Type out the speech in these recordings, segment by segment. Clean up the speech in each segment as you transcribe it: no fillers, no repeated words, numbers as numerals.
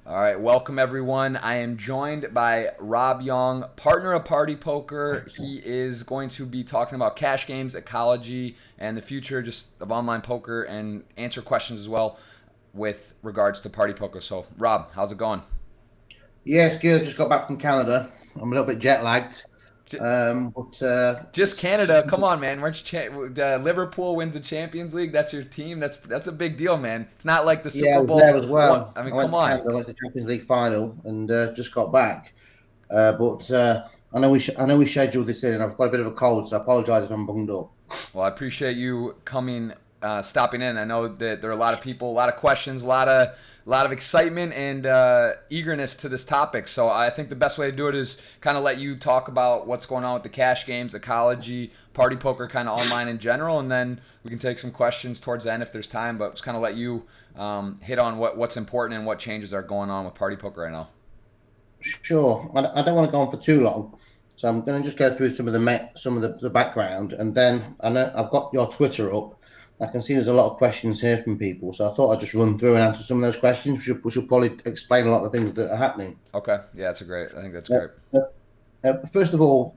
All right, welcome everyone. I am joined by Rob Yong, partner of Party Poker. He is going to be talking about cash games, ecology, and the future just of online poker and answer questions as well with regards to Party Poker. So, Rob, how's it going? Yes, good. Just got back from Canada. I'm a little bit jet lagged, J- but Just Canada, come on, man. Liverpool wins the Champions League. That's your team. That's a big deal, man. It's not like the yeah, I Super was there Bowl. as What? well. I mean, I went come to on. Canada, went to the Champions League final, and just got back. But I know we scheduled this in, and I've got a bit of a cold, so I apologise if I'm bunged up. Well, I appreciate you coming, stopping in. I know that there are a lot of people, a lot of questions, a lot of excitement and eagerness to this topic. So I think the best way to do it is kind of let you talk about what's going on with the cash games, ecology, party poker, kind of online in general, and then we can take some questions towards the end if there's time. But just kind of let you hit on what's important and what changes are going on with party poker right now. Sure, I don't want to go on for too long, so I'm going to just go through some of the background, and then I know I've got your Twitter up. I can see there's a lot of questions here from people, so I thought I'd just run through and answer some of those questions, which will probably explain a lot of the things that are happening. Okay, yeah, that's a great. I think that's Uh, great. uh, First of all,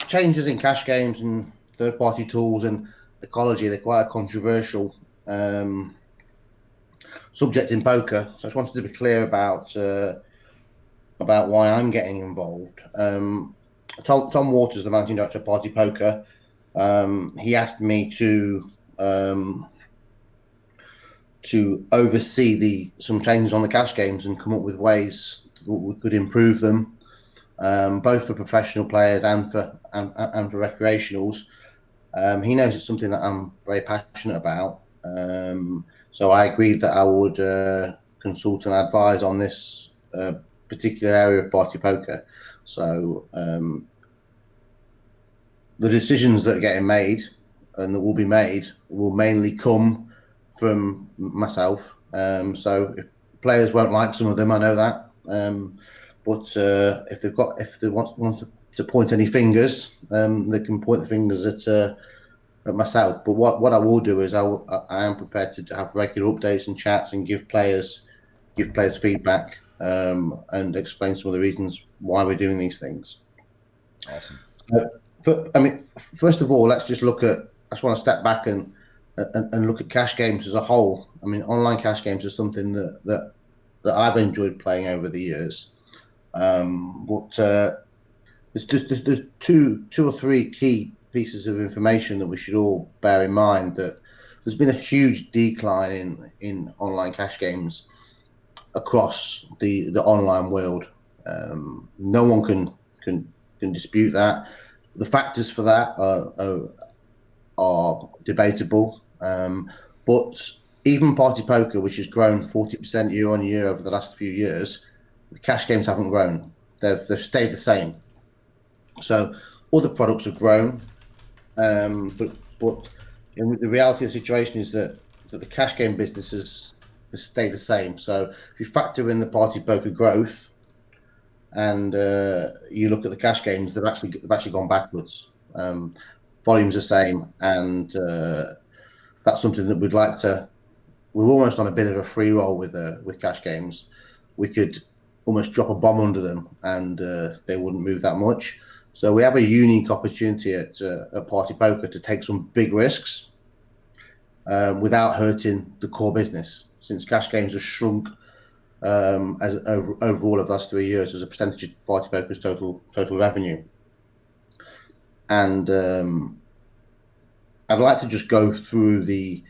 changes in cash games and third-party tools and ecology, they're quite a controversial um, subject in poker. So I just wanted to be clear about why I'm getting involved. Tom Waters, the managing director of Party Poker, he asked me um, to oversee the some changes on the cash games and come up with ways that we could improve them, both for professional players and for recreationals. He knows it's something that I'm very passionate about. So I agreed that I would consult and advise on this particular area of party poker. So the decisions that are getting made and that will be made will mainly come from myself. So players won't like some of them, I know that. But if they want to point any fingers, they can point the fingers at myself. But what I will do is I am prepared to have regular updates and chats and give players feedback and explain some of the reasons why we're doing these things. Awesome. I mean, first of all, let's just look at. I just want to step back and look at cash games as a whole. I mean, online cash games are something that I've enjoyed playing over the years. But there's two or three key pieces of information that we should all bear in mind. That there's been a huge decline in online cash games across the online world. No one can dispute that. The factors for that are debatable, but even Party Poker, which has grown 40% year on year over the last few years, the cash games haven't grown. They've stayed the same. So other products have grown, but the reality of the situation is that the cash game business has stayed the same. So if you factor in the Party Poker growth and you look at the cash games, they've actually gone backwards. Volumes the same, and that's something that we'd like to. We're almost on a bit of a free roll with cash games. We could almost drop a bomb under them, and they wouldn't move that much. So we have a unique opportunity at Party Poker to take some big risks without hurting the core business. Since cash games have shrunk as overall of the last 3 years as a percentage of Party Poker's total revenue, and I'd like to just go through the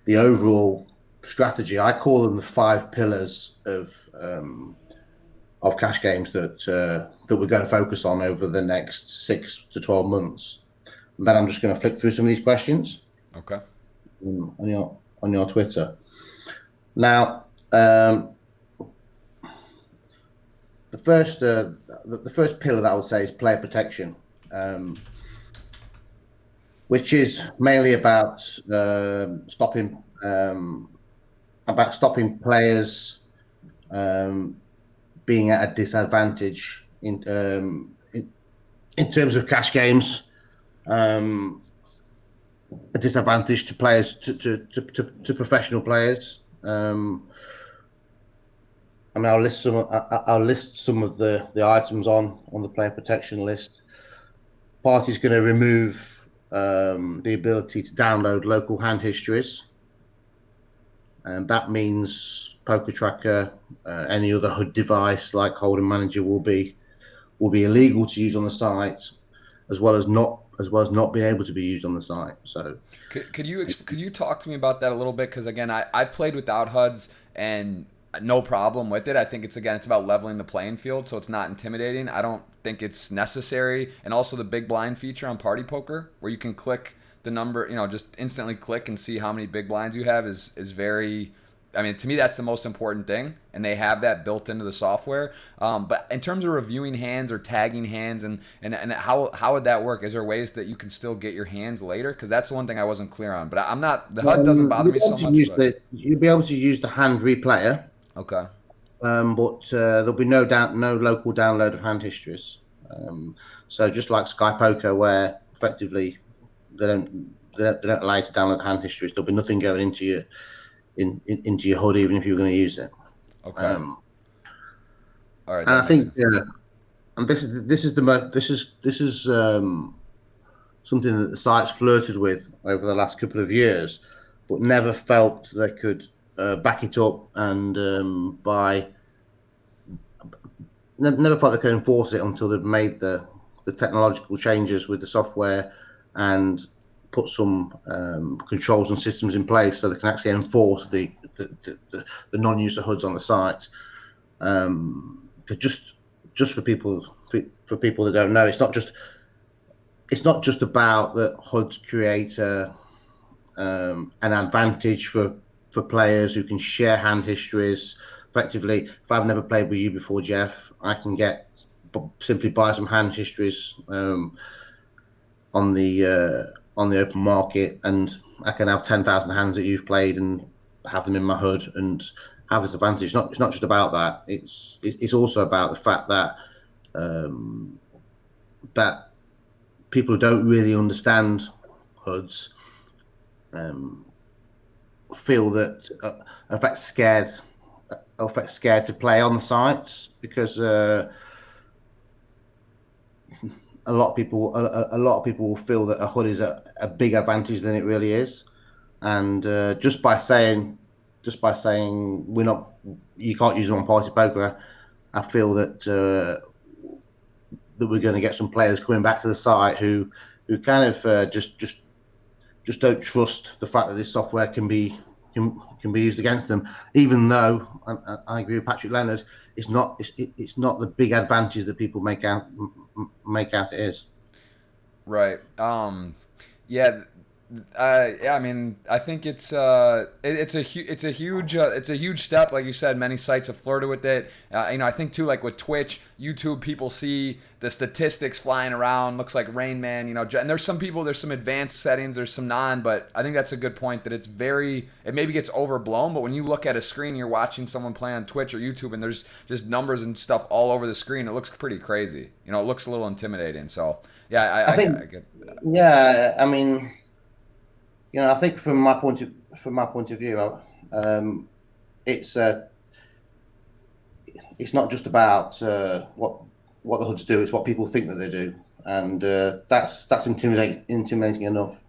overall strategy. I call them the five pillars of cash games that we're going to focus on over the next 6 to 12 months. And then I'm just going to flick through some of these questions Okay. on your Twitter. Now, the first pillar that I would say is player protection, which is mainly about stopping players being at a disadvantage in terms of cash games, a disadvantage to players to professional players. I mean, I'll list some of the items on the player protection list. Party's going to remove the ability to download local hand histories, and that means Poker Tracker, any other HUD device like Hold'em Manager will be illegal to use on the site, as well as not being able to be used on the site. So, Could you talk to me about that a little bit? Because again, I've played without HUDs and no problem with it. I think it's about leveling the playing field, so it's not intimidating. I don't think it's necessary. And also the big blind feature on Party Poker, where you can click the number, just instantly click and see how many big blinds you have is very. I mean, to me, that's the most important thing, and they have that built into the software. But in terms of reviewing hands or tagging hands, and how would that work? Is there ways that you can still get your hands later? Because that's the one thing I wasn't clear on. But I'm not. The HUD doesn't bother me so much. But you'll be able to use the hand replayer. Okay. But there'll be no local download of hand histories. So just like Sky Poker, where effectively they don't allow you to download hand histories, there'll be nothing going into into your HUD, even if you're going to use it. Okay. All right. And I think, and this is something that the site's flirted with over the last couple of years, but never felt they could back it up and never felt they could enforce it until they've made the technological changes with the software and put some controls and systems in place so they can actually enforce the non-user HUDs on the site. Just for people that don't know, it's not just about that HUDs create an advantage for players who can share hand histories. Effectively, if I've never played with you before, Jeff, I can simply buy some hand histories on the open market, and I can have 10,000 hands that you've played and have them in my HUD and have this advantage. It's not just about that. It's also about the fact that that people who don't really understand HUDs feel that scared to play on the sites because a lot of people will feel that a HUD is a big advantage than it really is, and just by saying you can't use them on Party Poker, I feel that we're going to get some players coming back to the site who kind of just don't trust the fact that this software can be used against them, even though I agree with Patrick Leonard, it's not the big advantage that people make out it is. Right. Yeah. I mean, I think it's a huge step, like you said. Many sites have flirted with it. I think too, like with Twitch, YouTube, people see the statistics flying around. Looks like Rain Man, and there's some advanced settings, there's some non, but I think that's a good point that it maybe gets overblown. But when you look at a screen, you're watching someone play on Twitch or YouTube, and there's just numbers and stuff all over the screen. It looks pretty crazy. It looks a little intimidating. So yeah, I get that. Yeah, I mean. I think from my point of view, it's not just about what the HUDs do; it's what people think that they do, and that's intimidating enough.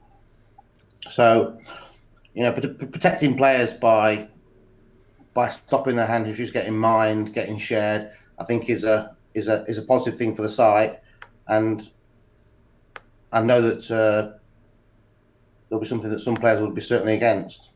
So, protecting players by stopping their hand histories getting mined, getting shared, I think is a positive thing for the site, and I know that. There'll be something that some players will be certainly against.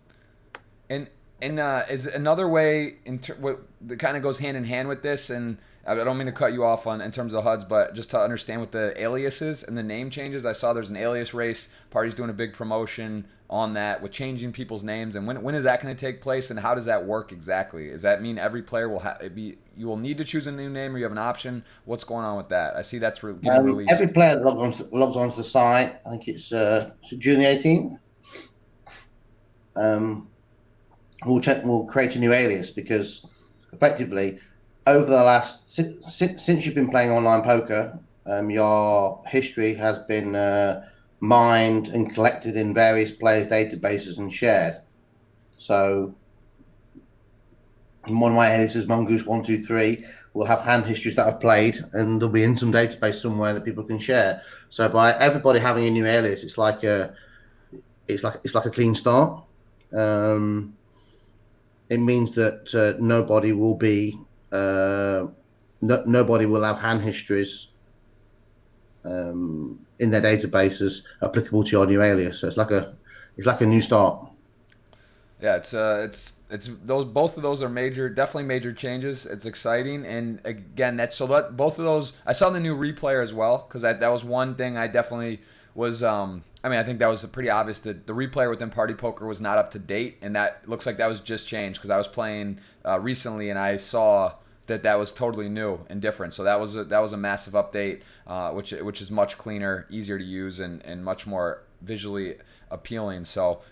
And is another way what that kind of goes hand in hand with this, and I don't mean to cut you off in terms of the HUDs, but just to understand with the aliases and the name changes. I saw there's an alias race. Party's doing a big promotion on that with changing people's names. And when is that going to take place, and how does that work exactly? Does that mean every player you will need to choose a new name, or you have an option? What's going on with that? I see that's getting released. Every player that logs onto the site, I think it's June the 18th. We'll create a new alias, because effectively over the last since you've been playing online poker, your history has been mined and collected in various players' databases and shared. So one of my aliases, Mongoose123, will have hand histories that I've played, and they'll be in some database somewhere that people can share. So by everybody having a new alias, it's like a clean start. It means that nobody will be nobody will have hand histories in their databases applicable to your new alias. So it's like a new start. Yeah, it's those, both of those are definitely major changes. It's exciting, and again, both of those. I saw the new replayer as well, because that was one thing I definitely was. I mean, I think that was pretty obvious that the replayer within Party Poker was not up to date, and that looks like that was just changed, because I was playing recently and I saw that was totally new and different. So that was a massive update, which is much cleaner, easier to use, and much more visually appealing. So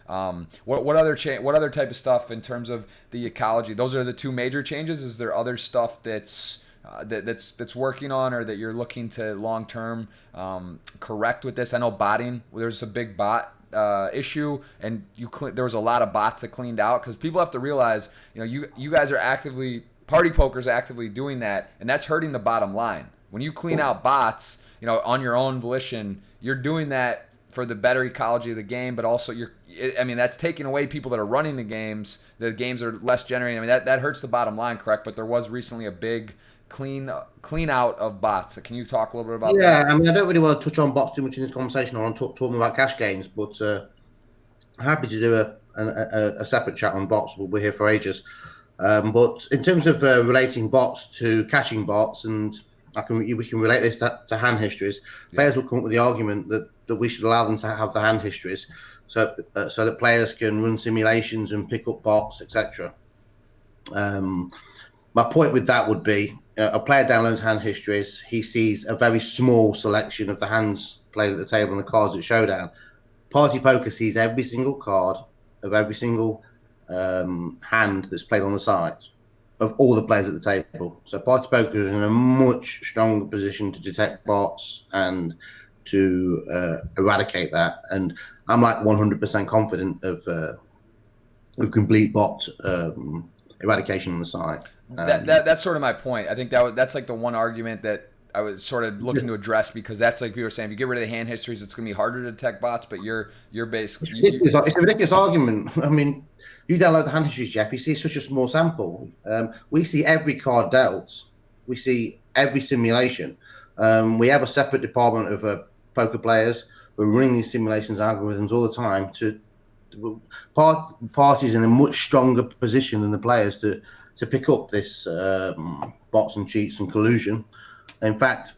what other type of stuff in terms of the ecology? Those are the two major changes. Is there other stuff that's working on, or that you're looking to long term correct with this? I know botting. There's a big bot issue, and there was a lot of bots that cleaned out, because people have to realize, you guys are actively, Party Poker's actively doing that, and that's hurting the bottom line. When you clean out bots, on your own volition, you're doing that for the better ecology of the game, but also that's taking away people that are running the games. The games are less generating. I mean, that hurts the bottom line, correct? But there was recently a big clean out of bots. Can you talk a little bit about that? Yeah, I mean, I don't really want to touch on bots too much in this conversation, or on talking about cash games, but I'm happy to do a separate chat on bots. We'll be here for ages. But in terms of relating bots to catching bots, and we can relate this to hand histories. Players will come up with the argument that we should allow them to have the hand histories, so that players can run simulations and pick up bots, etc. My point with that would be, a player downloads hand histories. He sees a very small selection of the hands played at the table and the cards at Showdown. Party Poker sees every single card of every single hand that's played on the site of all the players at the table. So Party Poker is in a much stronger position to detect bots and to eradicate that. And I'm like 100% confident of complete bot eradication on the site. That's sort of my point. I think that's like the one argument that I was sort of looking to address, because that's like people were saying, if you get rid of the hand histories, it's going to be harder to detect bots. But you're basically it's a ridiculous argument. I mean, you download the hand histories, Jeff. You see such a small sample. We see every card dealt. We see every simulation. We have a separate department of poker players who are running these simulations algorithms all the time. Parties in a much stronger position than the players to pick up this bots and cheats and collusion. In fact,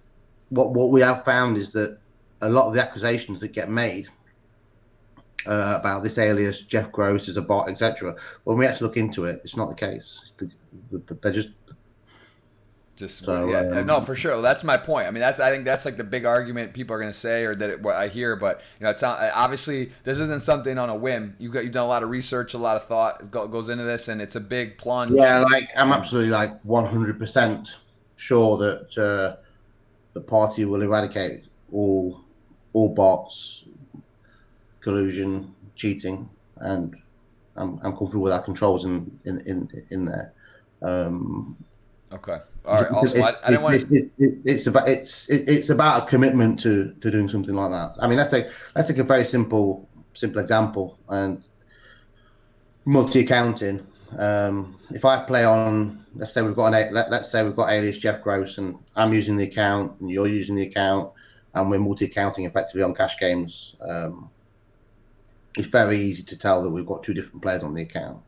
what we have found is that a lot of the accusations that get made about this alias, Jeff Gross is a bot, etc., when we actually look into it, it's not the case. They're no, for sure. Well, that's my point. I mean, I think that's like the big argument people are going to say, or what I hear. But it's not, obviously this isn't something on a whim. You've done a lot of research, a lot of thought goes into this, and it's a big plunge. Yeah, I'm absolutely 100% sure that the party will eradicate all bots, collusion, cheating, and I'm comfortable with our controls in there. Okay. All right. Also, I didn't want to. It's about a commitment to doing something like that. I mean, let's take a very simple example, and multi-accounting. If I play on, let's say we've got alias Jeff Gross, and I'm using the account, and you're using the account, and we're multi-accounting effectively on cash games. It's very easy to tell that we've got two different players on the account.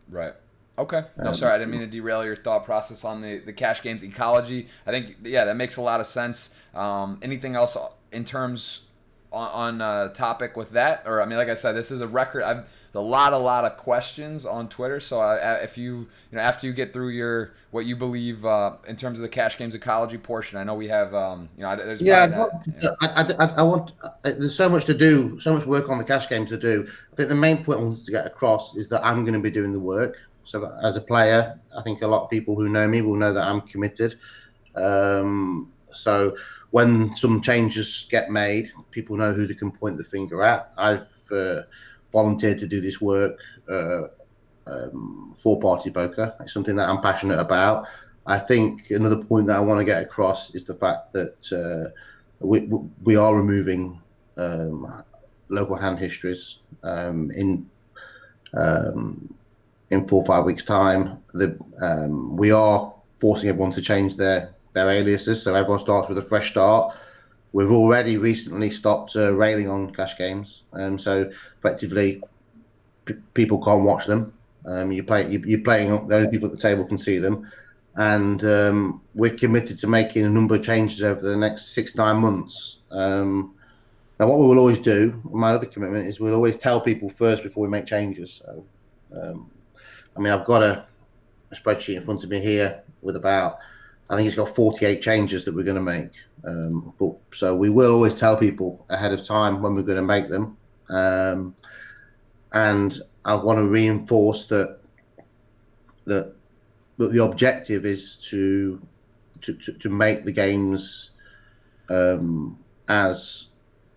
Right. Okay. No, sorry, I didn't mean to derail your thought process on the cash games ecology. I think, that makes a lot of sense. Anything else in terms on topic with that? Or, I mean, like I said, this is a record. I've a lot of questions on Twitter. So if you after you get through what you believe in terms of the cash games ecology portion, I know we have there's I want there's so much to do, so much work on the cash games to do. I think the main point I wanted to get across is that I'm going to be doing the work. So as a player, I think a lot of people who know me will know that I'm committed. So when some changes get made, people know who they can point the finger at. I've volunteered to do this work for party poker. It's something that I'm passionate about. I think another point that I want to get across is the fact that we are removing local hand histories in 4 or 5 weeks' time. We are forcing everyone to change their aliases, so everyone starts with a fresh start. We've already recently stopped railing on cash games, so effectively people can't watch them. You're playing. The only people at the table can see them, and we're committed to making a number of changes over the next 6-9 months. Now, what we will always do, my other commitment is we'll always tell people first before we make changes. So, I mean, I've got a spreadsheet in front of me here with about, I think it's got 48 changes that we're going to make. So we will always tell people ahead of time when we're going to make them. And I want to reinforce that the objective is to make the games as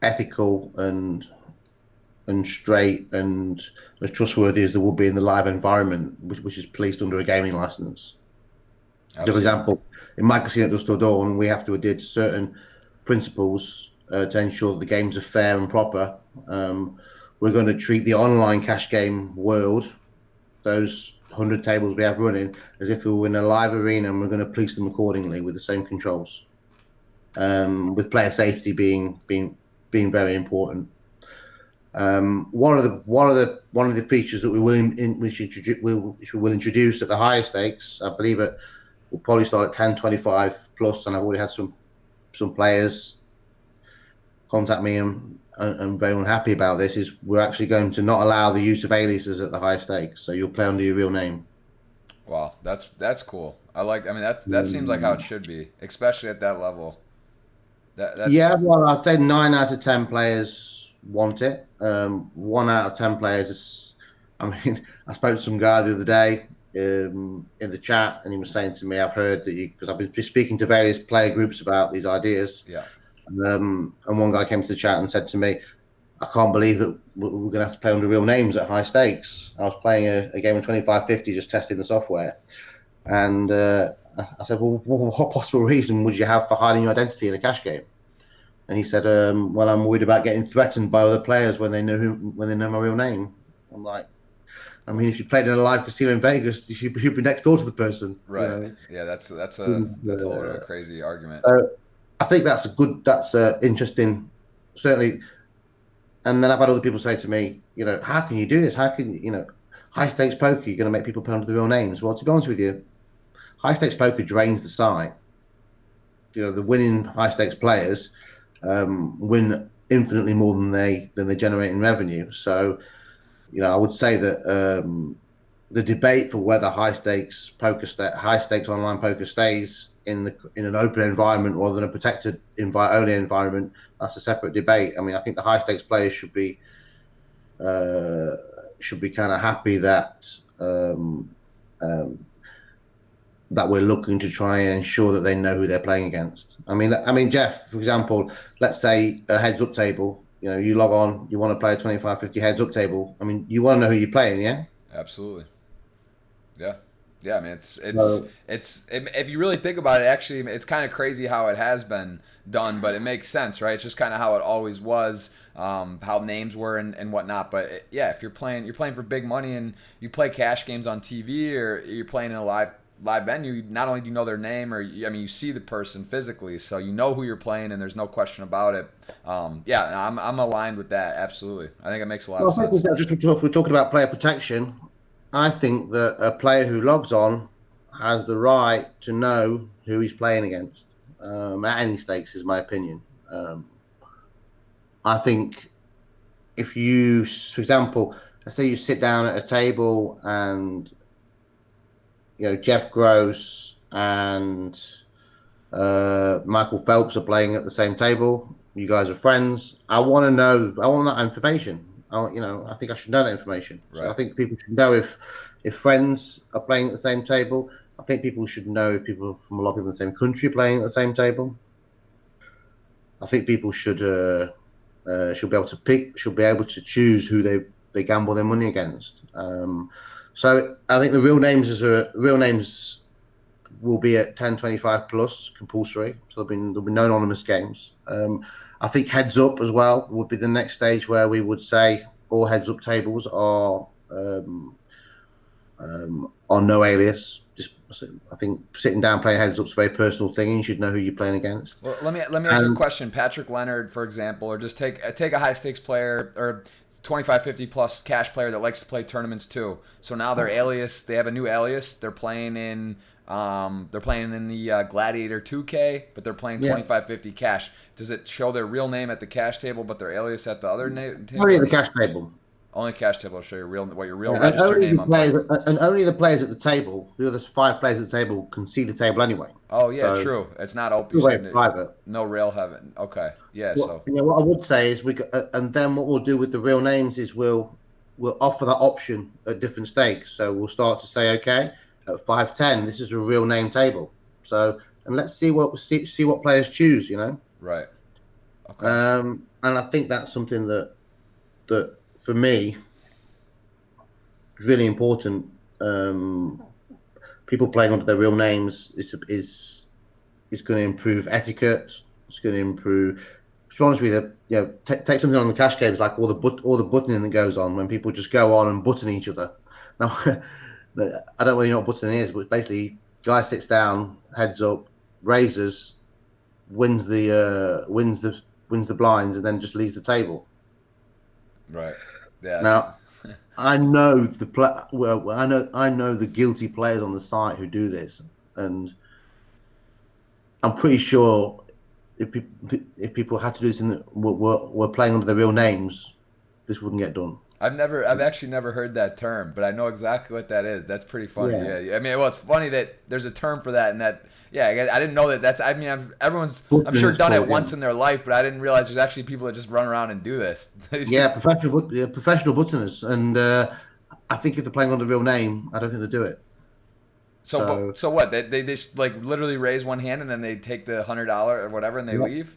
ethical and straight and as trustworthy as there will be in the live environment, which is policed under a gaming license. For example, in my casino at Dusk till Dawn, we have to adhere to certain principles to ensure that the games are fair and proper. We're going to treat the online cash game world, those 100 tables we have running, as if we were in a live arena, and we're going to police them accordingly with the same controls. With player safety being very important. One of the features that we will introduce at the higher stakes, I believe we'll probably start at 10, 25 plus, and I've already had some players contact me and very unhappy about this, is we're actually going to not allow the use of aliases at the higher stakes, so you'll play under your real name. Wow, that's cool. I mean, that seems like how it should be, especially at that level. Yeah, well, I'd say 9 out of 10 players want it. 1 out of 10 players is, I mean, I spoke to some guy the other day in the chat, and he was saying to me, I've heard that because I've been speaking to various player groups about these ideas. Yeah. And one guy came to the chat and said to me, I can't believe that we're going to have to play under real names at high stakes. I was playing a game of 25-50, just testing the software. And I said, well, what possible reason would you have for hiding your identity in a cash game? And he said, well, I'm worried about getting threatened by other players when they know my real name. I'm like, I mean, if you played in a live casino in Vegas, you'd be next door to the person. Right. You know? Yeah, that's a little bit of a crazy argument. I think that's interesting, certainly. And then I've had other people say to me, how can you do this? How can high stakes poker, you're going to make people play under their real names? Well, to be honest with you, high stakes poker drains the site. The winning high stakes players win infinitely more than they generate in revenue. So, I would say that the debate for whether high stakes online poker stays in an open environment rather than a protected only environment, that's a separate debate. I mean, I think the high stakes players should be kind of happy that that we're looking to try and ensure that they know who they're playing against. I mean, Jeff, for example, let's say a heads up table. You log on, you want to play a 25-50 heads up table. I mean, you want to know who you're playing, yeah? Absolutely. Yeah. Yeah, I mean, it's if you really think about it, actually, it's kind of crazy how it has been done, but it makes sense, right? It's just kind of how it always was, how names were and whatnot. But if you're playing for big money and you play cash games on TV, or you're playing in a live venue, not only do you know their name, you see the person physically, so you know who you're playing, and there's no question about it. I'm aligned with that, absolutely. I think it makes a lot of sense. We're talking about player protection. I think that a player who logs on has the right to know who he's playing against at any stakes, is my opinion. I think if you, for example, let's say you sit down at a table and Jeff Gross and Michael Phelps are playing at the same table. You guys are friends. I want that information. I think I should know that information. Right. So I think people should know if friends are playing at the same table. I think people should know if people from a lot of people in the same country are playing at the same table. I think people should be able to choose who they gamble their money against. So I think the real names will be at 10.25 plus compulsory. So there'll be no anonymous games. I think heads up as well would be the next stage where we would say all heads up tables are no alias. Just I think sitting down playing heads up is a very personal thing, and you should know who you're playing against. Well, let me ask you a question. Patrick Leonard, for example, or just take a high stakes player or 25-50 plus cash player that likes to play tournaments too. So now their alias, they have a new alias. They're playing in the Gladiator 2K, but they're playing 25-50 cash. Does it show their real name at the cash table, but their alias at the other table? Only at the cash table. Only cash table will show your real registered name. Only the players at the table, the other 5 players at the table, can see the table anyway. Oh yeah, so, true. It's not open. Private. No rail heaven. Okay. Yeah. So what I would say is and then what we'll do with the real names is we'll offer that option at different stakes. So we'll start to say, okay, at 5-10, this is a real name table. So and let's see what players choose. Right. Okay. And I think that's something that for me is really important. People playing under their real names is going to improve etiquette. It's going to improve. To be honest with you, take something on the cash games like all the buttoning that goes on when people just go on and button each other. Now, I don't really know what buttoning is, but basically, guy sits down, heads up, raises, wins the blinds, and then just leaves the table. Right. Yeah. Now, I know I know the guilty players on the site who do this, and I'm pretty sure if people had to do this and were playing under their real names, this wouldn't get done. I've actually never heard that term, but I know exactly what that is. That's pretty funny. Yeah. I mean, it's funny that there's a term for that, and that. Yeah, I didn't know that. Everyone's I'm sure done it once in their life, but I didn't realize there's actually people that just run around and do this. Professional buttoners, and I think if they're playing under real name, I don't think they do it. So what? They just like literally raise one hand and then they take the $100 or whatever and they leave.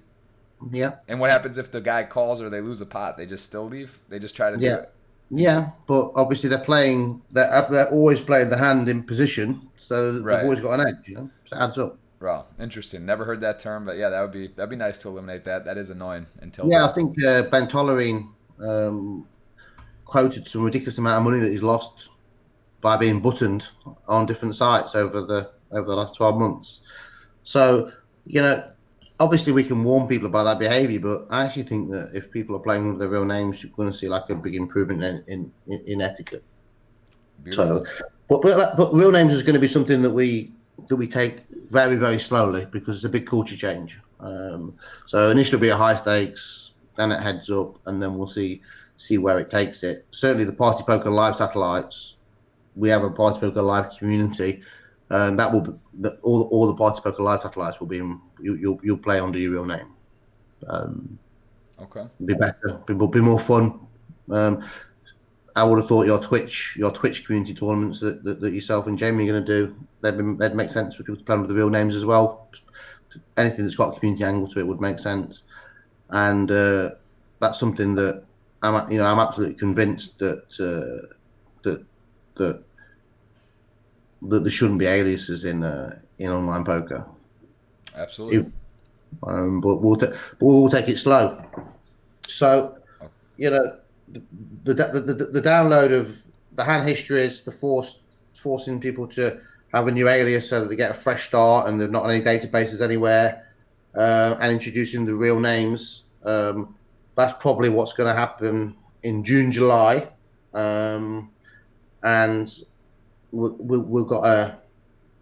Yeah. And what happens if the guy calls or they lose a pot? They just still leave. They just try to do it. Yeah, but obviously they're always playing the hand in position, so they've always got an edge. So it adds up. Wow, interesting. Never heard that term, but yeah, that'd be nice to eliminate that. That is annoying. I think Ben Tollerine quoted some ridiculous amount of money that he's lost by being buttoned on different sites over the last 12 months. So obviously we can warn people about that behavior, but I actually think that if people are playing with their real names, you're going to see like a big improvement in etiquette. Beautiful. So, but real names is going to be something that we take very, very slowly because it's a big culture change. So initially it'll be a high stakes, then it heads up, and then we'll see where it takes it. Certainly the Party Poker live satellites, we have a Party Poker live community. That will be all the Party Poker live satellites will be you'll play under your real name. Okay. Be better. It'll be more fun. I would have thought your Twitch community tournaments that yourself and Jamie are going to do, they'd make sense for people to play under the real names as well. Anything that's got a community angle to it would make sense, and that's something that I'm absolutely convinced that there shouldn't be aliases in online poker. Absolutely. But we'll take it slow. So, the download of the hand histories, the forcing people to have a new alias so that they get a fresh start and they're not on any databases anywhere, and introducing the real names. That's probably what's going to happen in June, July, and we've got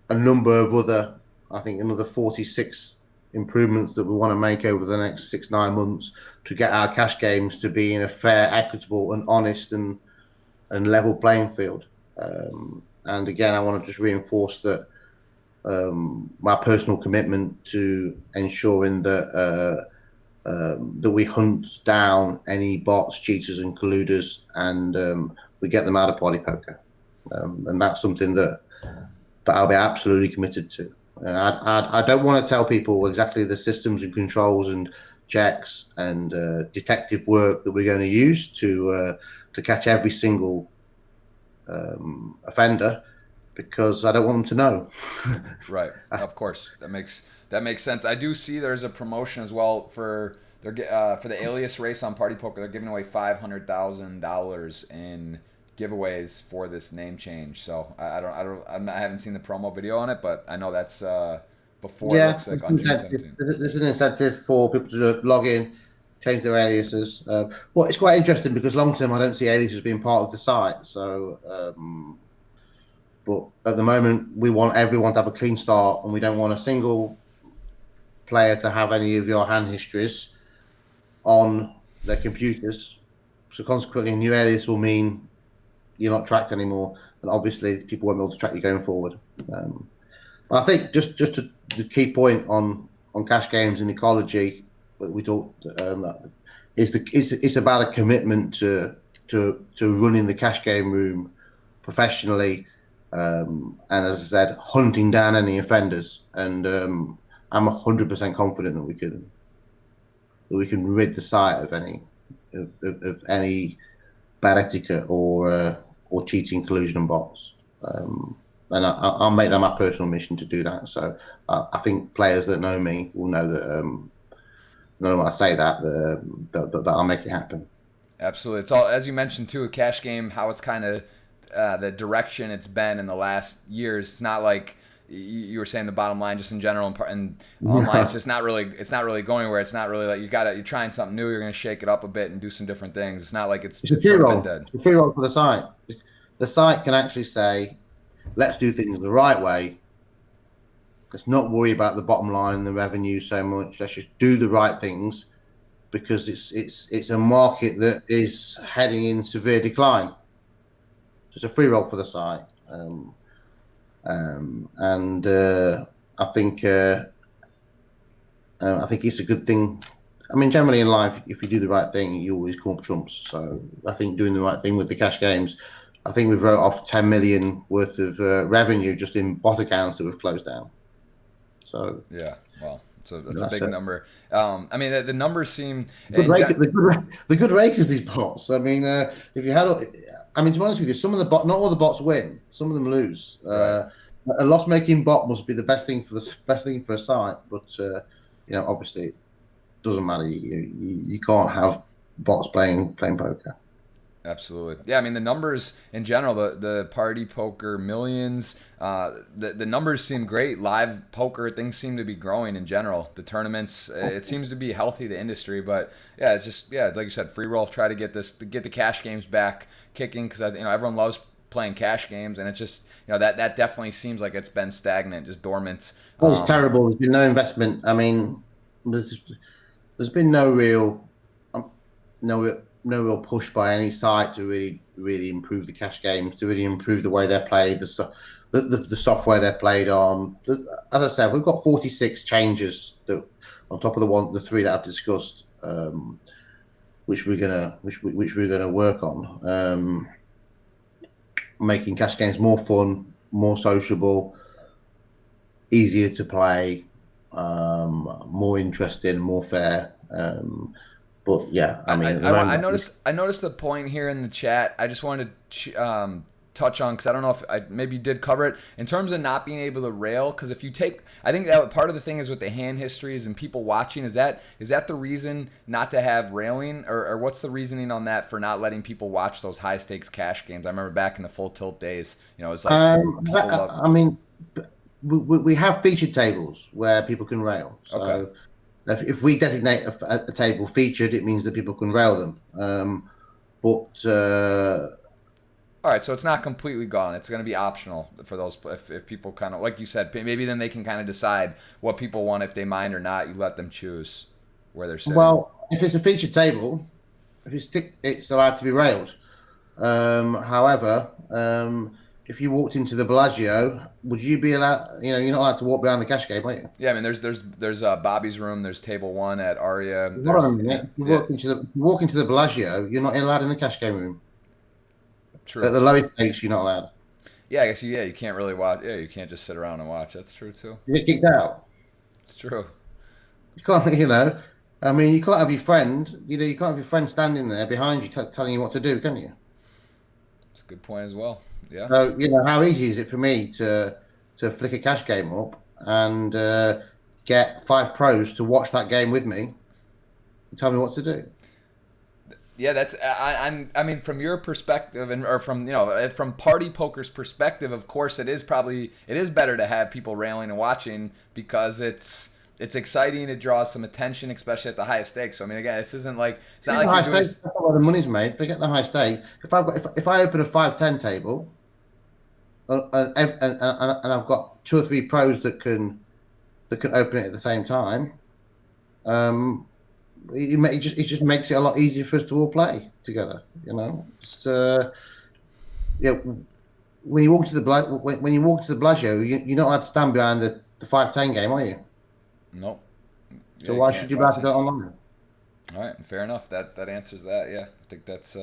a number of other, I think another 46 improvements that we want to make over the next 6-9 months to get our cash games to be in a fair, equitable and honest and level playing field. And again, I want to just reinforce that my personal commitment to ensuring that we hunt down any bots, cheaters and colluders, and we get them out of Party Poker. And that's something that I'll be absolutely committed to. I don't want to tell people exactly the systems and controls and checks and detective work that we're going to use to catch every single offender because I don't want them to know. Right. Of course. That makes sense. I do see there's a promotion as well for the Alias race on Party Poker. They're giving away $500,000 in giveaways for this name change. So I haven't seen the promo video on it, but I know that's before it looks like on June 17th. There's an incentive for people to log in, change their aliases. Well, it's quite interesting because long term, I don't see aliases being part of the site. So, but at the moment, we want everyone to have a clean start, and we don't want a single player to have any of your hand histories on their computers. So consequently, a new alias will mean you're not tracked anymore, and obviously people won't be able to track you going forward. I think just the key point on cash games and ecology that we talked it's about a commitment to running the cash game room professionally, and as I said, hunting down any offenders. And I'm 100% confident that we can rid the site of any bad etiquette or cheating, collusion, and bots. And I'll make that my personal mission to do that. So I think players that know me will know that when I say that I'll make it happen. Absolutely. It's all, as you mentioned too, a cash game, how it's kind of the direction it's been in the last years. It's not like you were saying the bottom line just in general and online. It's just not really going anywhere. It's not really like you're trying something new. You're going to shake it up a bit and do some different things. It's not like it's a free roll. Dead. It's a free roll for the site. The site can actually say, let's do things the right way. Let's not worry about the bottom line and the revenue so much. Let's just do the right things because it's a market that is heading in severe decline. It's a free roll for the site. And I think it's a good thing. I mean, generally in life, if you do the right thing, you always come up trumps. So I think doing the right thing with the cash games, I think we've wrote off 10 million worth of revenue just in bot accounts that we've closed down. So yeah, well, so that's a big number. I mean, the numbers seem the good rakers, these bots. I mean, if you had, I mean, to be honest with you, some of the not all the bots win. Some of them lose. Right. A loss-making bot must be the best thing for a site, but obviously, it doesn't matter. You can't have bots playing poker. Absolutely. Yeah, I mean, the numbers in general, the Party Poker millions, the numbers seem great. Live poker, things seem to be growing in general. The tournaments, it seems to be healthy, the industry. But yeah, it's just, like you said, free roll, try to get the cash games back kicking because, everyone loves playing cash games. And it's just, that definitely seems like it's been stagnant, just dormant. Well, it's terrible. There's been no investment. I mean, there's been no real push by any site to really improve the cash games, to really improve the way they're played, the software they're played on. As I said, we've got 46 changes that on top of the three that I've discussed, which we're gonna work on, making cash games more fun, more sociable, easier to play, more interesting, more fair. But yeah, I mean, I noticed the point here in the chat. I just wanted to touch on because I don't know if maybe you did cover it in terms of not being able to rail. Because if you take, I think that part of the thing is with the hand histories and people watching. Is that the reason not to have railing, or what's the reasoning on that for not letting people watch those high stakes cash games? I remember back in the full tilt days, it's like I mean, we have featured tables where people can rail. So. Okay. If we designate a table featured, it means that people can rail them. All right, so it's not completely gone. It's going to be optional for those if people kind of, like you said, maybe then they can kind of decide what people want if they mind or not. You let them choose where they're sitting. Well, if it's a featured table, it's allowed to be railed. However, if you walked into the Bellagio, would you be allowed? You're not allowed to walk behind the cash game, are you? Yeah, I mean, there's Bobby's room. There's table 1 at Aria. If you walk into the Bellagio, you're not allowed in the cash game room. True. At the lowest stakes, you're not allowed. Yeah, I guess you can't really watch. Yeah, you can't just sit around and watch. That's true too. You get kicked out. It's true. You can't. I mean, you can't have your friend. You can't have your friend standing there behind you telling you what to do, can you? It's a good point as well. Yeah. So how easy is it for me to flick a cash game up and get 5 pros to watch that game with me and tell me what to do? Yeah, that's I mean, from your perspective, and or from from Party Poker's perspective, of course it is better to have people railing and watching, because it's exciting, it draws some attention, especially at the highest stakes. So I mean, again, this isn't like, it's not Forget the like high you're doing. stakes. That's not where the money's made. Forget the high stakes. If I open a 5-10 table, and I've got 2 or 3 pros that can open it at the same time, it just makes it a lot easier for us to all play together. It's, when you walk to the when you walk to the Bellagio, you're not allowed to stand behind the 5-10 game, are you? Nope. So Yeah, you why can't should you be watch able to it. do it online? All right, fair enough. That answers that. Yeah, I think that's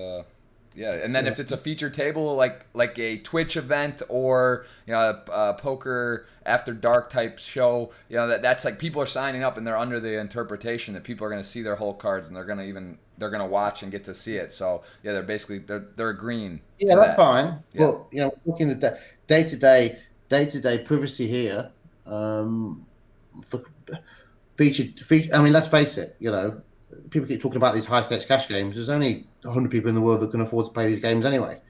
yeah. And then Yeah. if it's a feature table, like a Twitch event, or a poker after dark type show, that's like people are signing up and they're under the interpretation that people are going to see their whole cards, and they're gonna watch and get to see it. So yeah, they're agreeing Yeah, to that's that. fine. Yeah. But looking at the day-to-day privacy here, for featured. I mean, let's face it. People keep talking about these high-stakes cash games. There's only 100 people in the world that can afford to play these games anyway.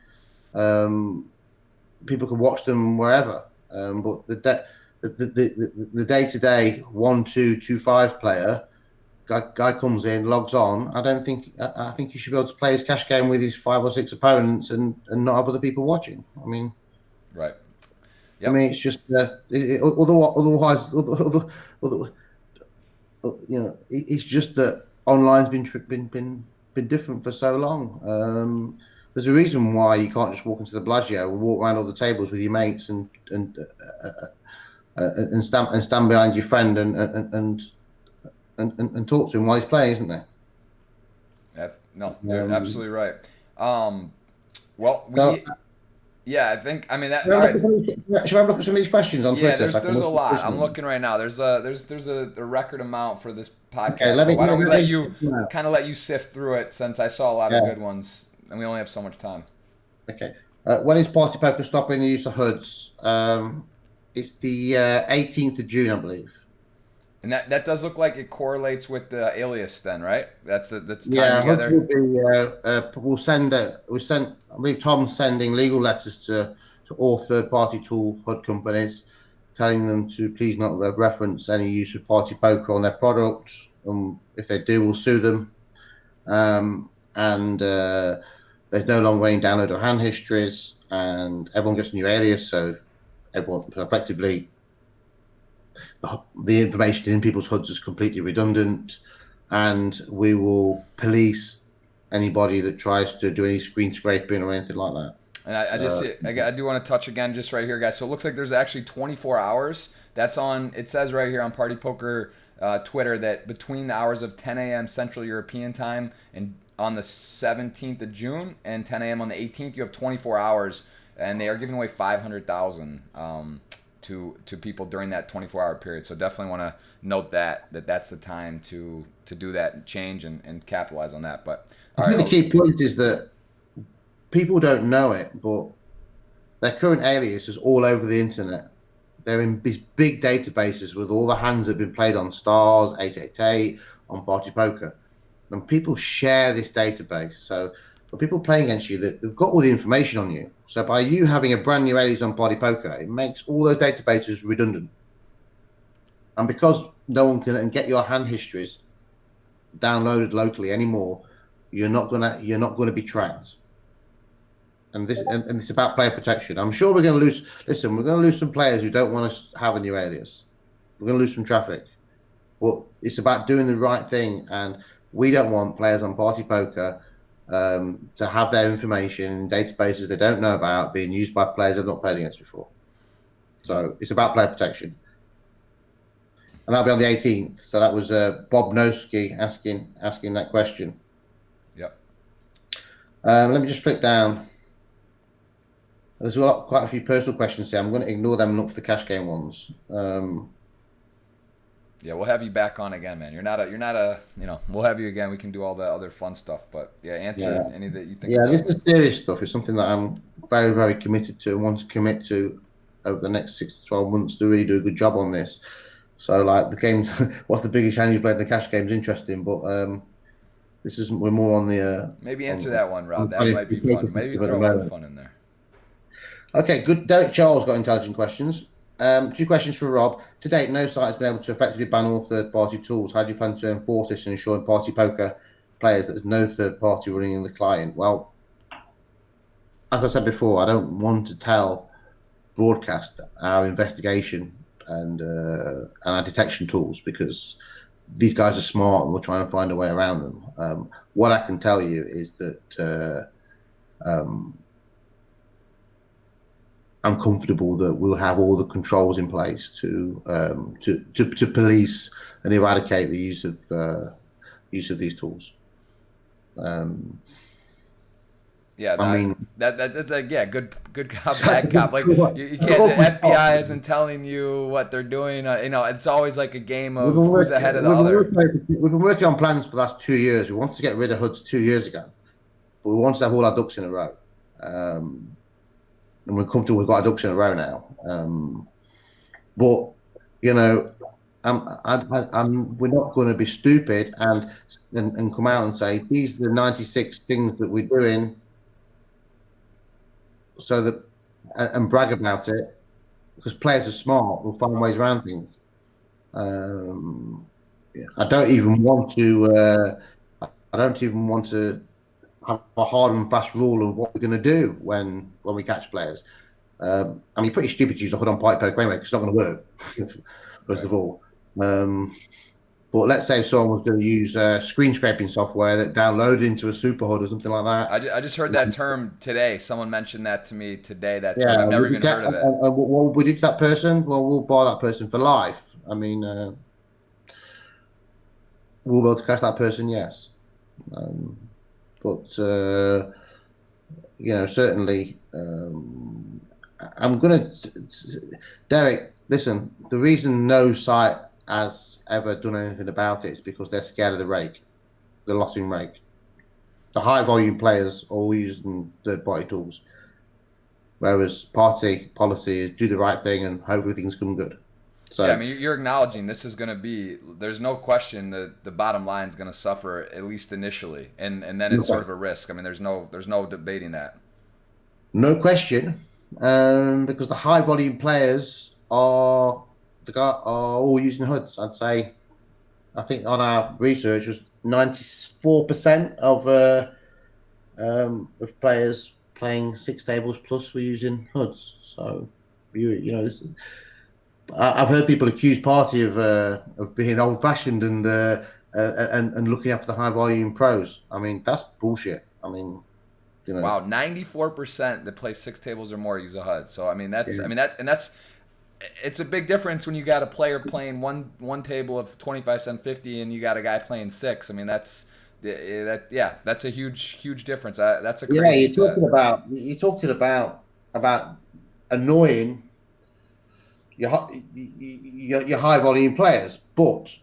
People can watch them wherever. But the day-to-day 1, 2, 2, 5 player guy comes in, logs on. I think he should be able to play his cash game with his 5 or 6 opponents and not have other people watching. Right. I Yep. mean, it's just otherwise, it's just that online's been different for so long. There's a reason why you can't just walk into the Bellagio and walk around all the tables with your mates and stand behind your friend and talk to him while he's playing, isn't there? No, you're Um, absolutely right. Well, so, yeah, I think, I mean, that, all right. should I look at some of these questions on Yeah, Twitter? So I can there's a look at lot. this I'm one? looking right now. There's a record amount for this Okay, podcast. So why don't we let me let you sift through it, since I saw a lot of yeah. good ones and we only have so much time. Okay. When is Party Poker stopping the use of HUDs? It's the 18th of June, I believe. And that does look like it correlates with the Alias then, right? That's time Yeah, HUDs together. will be. We sent. I believe Tom's sending legal letters to all third-party tool HUD companies, telling them to please not reference any use of Party Poker on their products. If they do, we'll sue them. And there's no longer any download or hand histories, and everyone gets a new alias, so everyone effectively the information in people's HUDs is completely redundant, and we will police anybody that tries to do any screen scraping or anything like that. And I just see, I do want to touch again just right here, guys. So it looks like there's actually 24 hours. That's on. It says right here on Party Poker Twitter that between the hours of 10 a.m. Central European time and on the 17th of June and 10 a.m. on the 18th, you have 24 hours, and they are giving away 500,000 to people during that 24-hour period. So definitely want to note that's the time to do that and change and capitalize on that. But all I think right, the key point is that people don't know it, but their current alias is all over the internet. They're in these big databases with all the hands that have been played on Stars, 888, on Party Poker. And people share this database. So for people playing against you, they've got all the information on you. So by you having a brand new alias on Party Poker, it makes all those databases redundant. And because no one can get your hand histories downloaded locally anymore, you're not gonna be tracked. And it's about player protection. I'm sure we're going to lose. Listen, we're going to lose some players who don't want to have a new alias. We're going to lose some traffic. But it's about doing the right thing, and we don't want players on Party Poker to have their information in databases they don't know about being used by players they've not played against before. So it's about player protection, and that'll be on the 18th. So that was Bob Noski asking that question. yep. Let me just flick down. There's quite a few personal questions here. I'm going to ignore them and look for the cash game ones. Yeah, we'll have you back on again, man. You're not a we'll have you again. We can do all the other fun stuff. But yeah, answer Yeah, any that you think yeah. about. This is serious stuff. It's something that I'm very, very committed to and want to commit to over the next 6 to 12 months to really do a good job on this. So, like the games, what's the biggest hand you played in the cash game is interesting, but this isn't. We're more on the Maybe answer on that one, on Rob. the That might be fun. poker Maybe system at the throw a lot of moment. fun in there. Okay, good. Derek Charles got intelligent questions. 2 questions for Rob. To date, no site has been able to effectively ban all third-party tools. How do you plan to enforce this and ensure in party poker players that there's no third party running in the client? Well, as I said before, I don't want to tell broadcast our investigation and our detection tools because these guys are smart and we'll try and find a way around them. What I can tell you is that I'm comfortable that we'll have all the controls in place to police and eradicate the use of these tools. Yeah, I mean, that's like yeah, good cop, so bad cop. Like you can't. The what we've got, FBI isn't telling you what they're doing. It's always like a game we've of been who's working, ahead of the we've been other. working, we've been working on plans for the last 2 years. We wanted to get rid of HUDs 2 years ago, but we wanted to have all our ducks in a row. And we're comfortable we've got our ducks in a row now. But you know, we're not going to be stupid and come out and say these are the 96 things that we're doing, so that and brag about it, because players are smart. We'll find ways around things. I don't even want to. I don't even want to have a hard and fast rule of what we're going to do when we catch players. I mean, pretty stupid to use a HUD on PartyPoker anyway, because it's not going to work. First of all, but let's say if someone was going to use screen scraping software that downloaded into a super HUD or something like that. I just heard that term today. Someone mentioned that to me today. That term. Yeah, I've never even heard of it. what would you do to that person? Well, we'll buy that person for life. I mean, we'll be able to catch that person, yes. But certainly, I'm gonna. Derek, listen. The reason no site has ever done anything about it is because they're scared of the rake, the lossing rake. The high volume players are all using third party tools, whereas party policy is do the right thing and hopefully things come good. Yeah, I So mean, you're acknowledging this is going to be. There's no question that the bottom line is going to suffer at least initially, and then it's sort of a risk. I mean, there's no debating that. no question, because the high volume players are all using HUDs. I'd say, I think on our research was 94% of players playing 6 tables plus were using HUDs. So this, I've heard people accuse Party of being old fashioned and looking after the high volume pros. I mean, that's bullshit. I mean, Wow, 94% that play 6 tables or more use a HUD. So yeah. I mean that's it's a big difference when you got a player playing one table of 25 cent 50 and you got a guy playing six. I mean that's a huge difference. That's a Yeah, crazy stat. you're talking about annoying your high volume players, but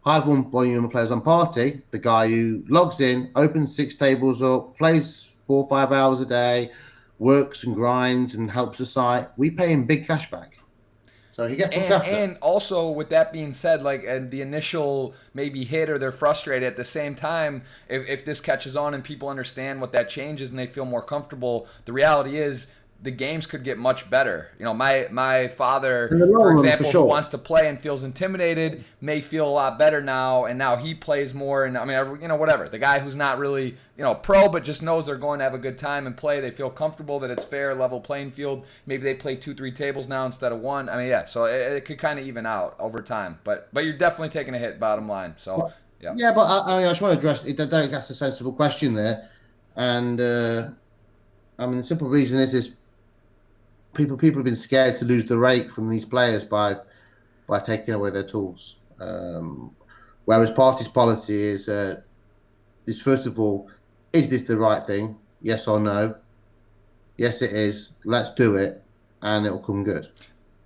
high volume players on Party, the guy who logs in, opens 6 tables up, plays 4 or 5 hours a day, works and grinds and helps the site. We pay him big cash back, so he gets looked after. And also with that being said, like and the initial maybe hit or they're frustrated at the same time, if this catches on and people understand what that changes and they feel more comfortable, the reality is the games could get much better. My father, In the for long run, for example, who sure. wants to play and feels intimidated, may feel a lot better now, and now he plays more. And I mean, whatever. The guy who's not really pro, but just knows they're going to have a good time and play. They feel comfortable that it's fair, level playing field. Maybe they play 2-3 tables now instead of one. I mean, yeah. So it could kind of even out over time. But you're definitely taking a hit. Bottom line. So yeah. Yeah, but I just want to address it. That's a sensible question there, and I mean the simple reason is people have been scared to lose the rake from these players by taking away their tools. Whereas Party's policy is first of all, is this the right thing? Yes or no? Yes, it is. Let's do it, and it'll come good.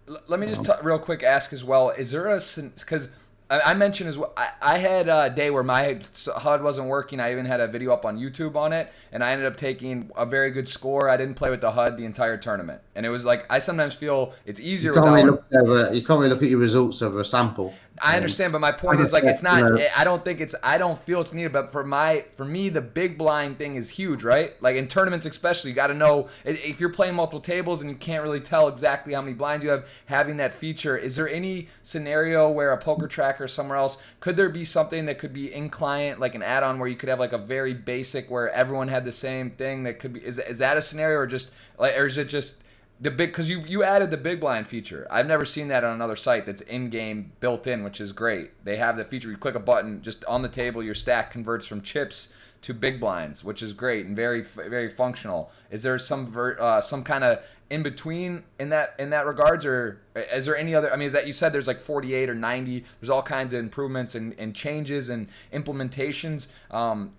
Let me just real quick ask as well. Is there a because I mentioned as well. I had a day where my HUD wasn't working. I even had a video up on YouTube on it, and I ended up taking a very good score. I didn't play with the HUD the entire tournament, and it was like I sometimes feel it's easier without. You can't really look at your results over a sample. I understand, but my point is like it's not. I don't think it's. I don't feel it's needed. But for me, the big blind thing is huge, right? Like in tournaments, especially, you got to know if you're playing multiple tables and you can't really tell exactly how many blinds you have. Having that feature, is there any scenario where a poker tracker or somewhere else could there be something that could be in client, like an add-on where you could have like a very basic where everyone had the same thing that could be? Is that a scenario or just like, or is it just the big, because you added the big blind feature. I've never seen that on another site that's in-game built in, which is great. They have the feature. You click a button, just on the table, your stack converts from chips to big blinds, which is great and very very functional. Is there some kind of in between in that regards, or is there any other? I mean, is that you said there's like 48 or 90? There's all kinds of improvements and changes and implementations.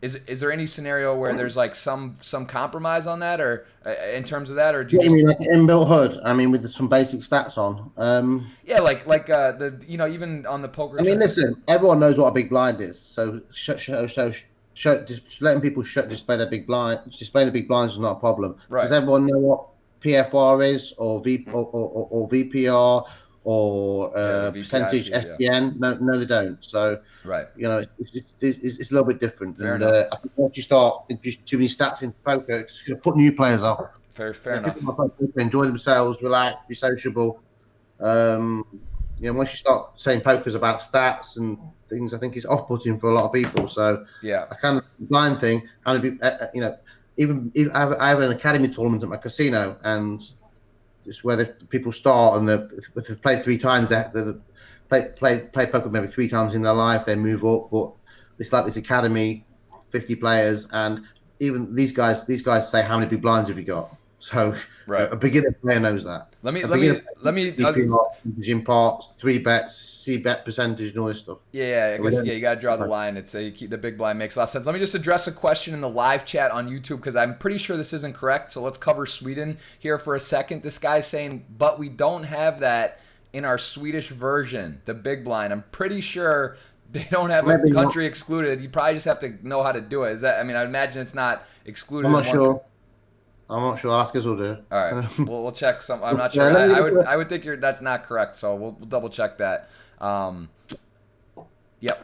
Is there any scenario where there's like some compromise on that, or in terms of that, or do you What do you mean, like an inbuilt HUD? I mean, with some basic stats on. Yeah, like the even on the poker. I mean, listen, everyone knows what a big blind is, so just letting people display their big blind, display the big blinds is not a problem. Right. Does everyone know what PFR is, or VPR, or percentage SPN? Yeah. No, they don't. So right, it's a little bit different. Fair and enough. I think once you start introducing too many stats in poker, it's going to put new players off. Fair enough. People enjoy themselves, relax, be sociable. Once you start saying poker's about stats and things, I think it's off-putting for a lot of people. So yeah, I kind of blind thing. Even I have an academy tournament at my casino, and it's where people start and they've played 3 times. They play poker maybe 3 times in their life. They move up, but it's like this academy, 50 players, and even these guys say, how many big blinds have you got? So right. A beginner player knows that. Let me Gym parts, 3 bets, C bet percentage, and all this stuff. Yeah, I guess you got to draw the line. It's you keep the big blind makes a lot of sense. Let me just address a question in the live chat on YouTube because I'm pretty sure this isn't correct. So let's cover Sweden here for a second. This guy's saying, but we don't have that in our Swedish version, the big blind. I'm pretty sure they don't have a country excluded. You probably just have to know how to do it. Is that? I mean, I imagine it's not excluded. I'm not sure. I'm not sure. Ask us will do. All right, we'll check some. I'm not sure. I would think that's not correct. So we'll double check that. Yep.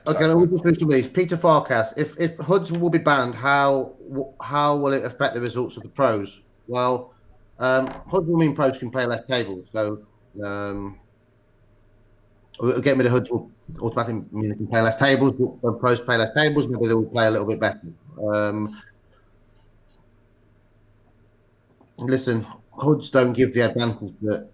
Okay, we'll just do some of these. Peter Farkas, if HUDs will be banned, how will it affect the results of the pros? Well, HUDs will mean pros can play less tables. So getting rid of HUDs will automatically mean they can play less tables. But when pros play less tables, maybe they will play a little bit better. Listen, HUDs don't give the advantage that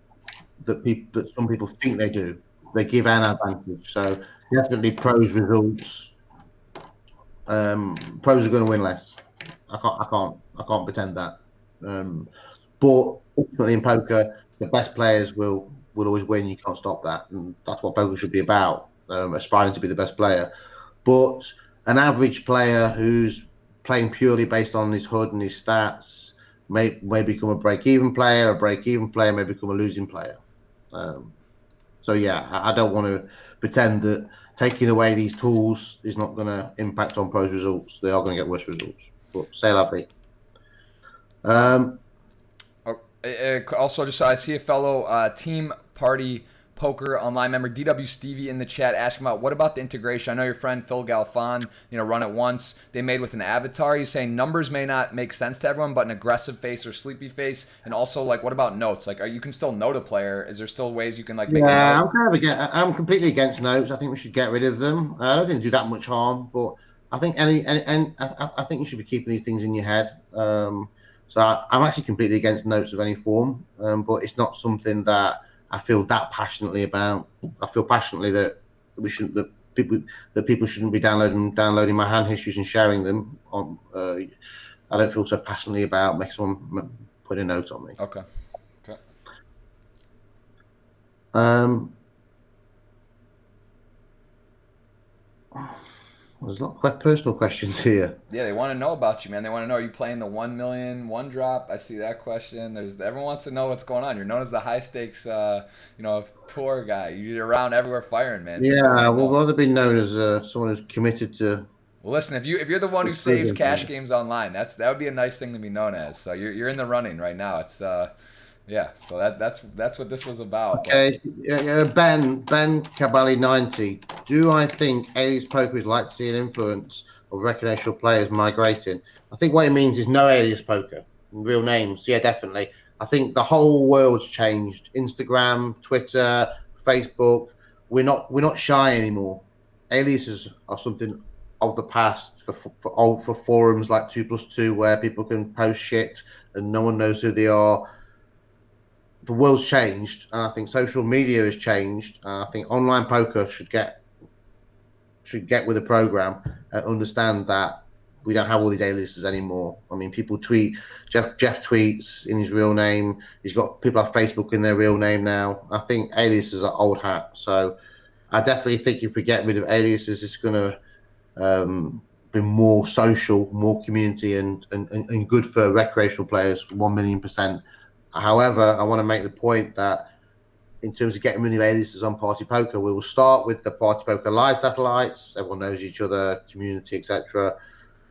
some people think they do. They give an advantage. So definitely pros results. Pros are going to win less. I can't pretend that. But ultimately in poker, the best players will always win. You can't stop that, and that's what poker should be about. Aspiring to be the best player. But an average player who's playing purely based on his HUD and his stats may become a break-even player. A break-even player may become a losing player. So yeah, I don't want to pretend that taking away these tools is not going to impact on pros' results. They are going to get worse results. But say la vie. Also, just I see a fellow Team Party Poker online member DW Stevie in the chat asking about what about the integration. I know your friend Phil Galfon, Run It Once, they made with an avatar. He's saying numbers may not make sense to everyone, but an aggressive face or sleepy face, and also like what about notes? Like, you can still note a player. Is there still ways you can like make? Yeah, I'm completely against notes. I think we should get rid of them. I don't think they do that much harm, but I think I think you should be keeping these things in your head. So I'm actually completely against notes of any form, but it's not something that I feel that passionately about. I feel passionately that people shouldn't be downloading my hand histories and sharing them. I don't feel so passionately about making someone put a note on me. Okay. There's a lot of quite personal questions here. Yeah, they want to know about you, man. They want to know, are you playing the 1 million one drop? I see that question. There's everyone wants to know what's going on. You're known as the high stakes, tour guy. You're around everywhere firing, man. People want Yeah, to we'd know. rather be known as someone who's committed to Well, listen, if you're the one who saves cash improving. games online, that would be a nice thing to be known as. So you're in the running right now. It's yeah. So that's what this was about. But Okay, Ben Cabali 90. Do I think Alias Poker is like to see an influence of recreational players migrating? I think what it means is no Alias Poker, real names. Yeah, definitely. I think the whole world's changed. Instagram, Twitter, Facebook. We're not shy anymore. Aliases are something of the past for forums like 2+2 where people can post shit and no one knows who they are. The world's changed, and I think social media has changed. I think online poker should get with the program and understand that we don't have all these aliases anymore. I mean, people tweet. Jeff tweets in his real name. He's got people have Facebook in their real name now. I think aliases are old hat. So I definitely think if we get rid of aliases, it's going to be more social, more community, and good for recreational players. 1,000,000%. However, I want to make the point that in terms of getting rid of aliases on Party Poker, we will start with the Party Poker live satellites. Everyone knows each other, community, etc.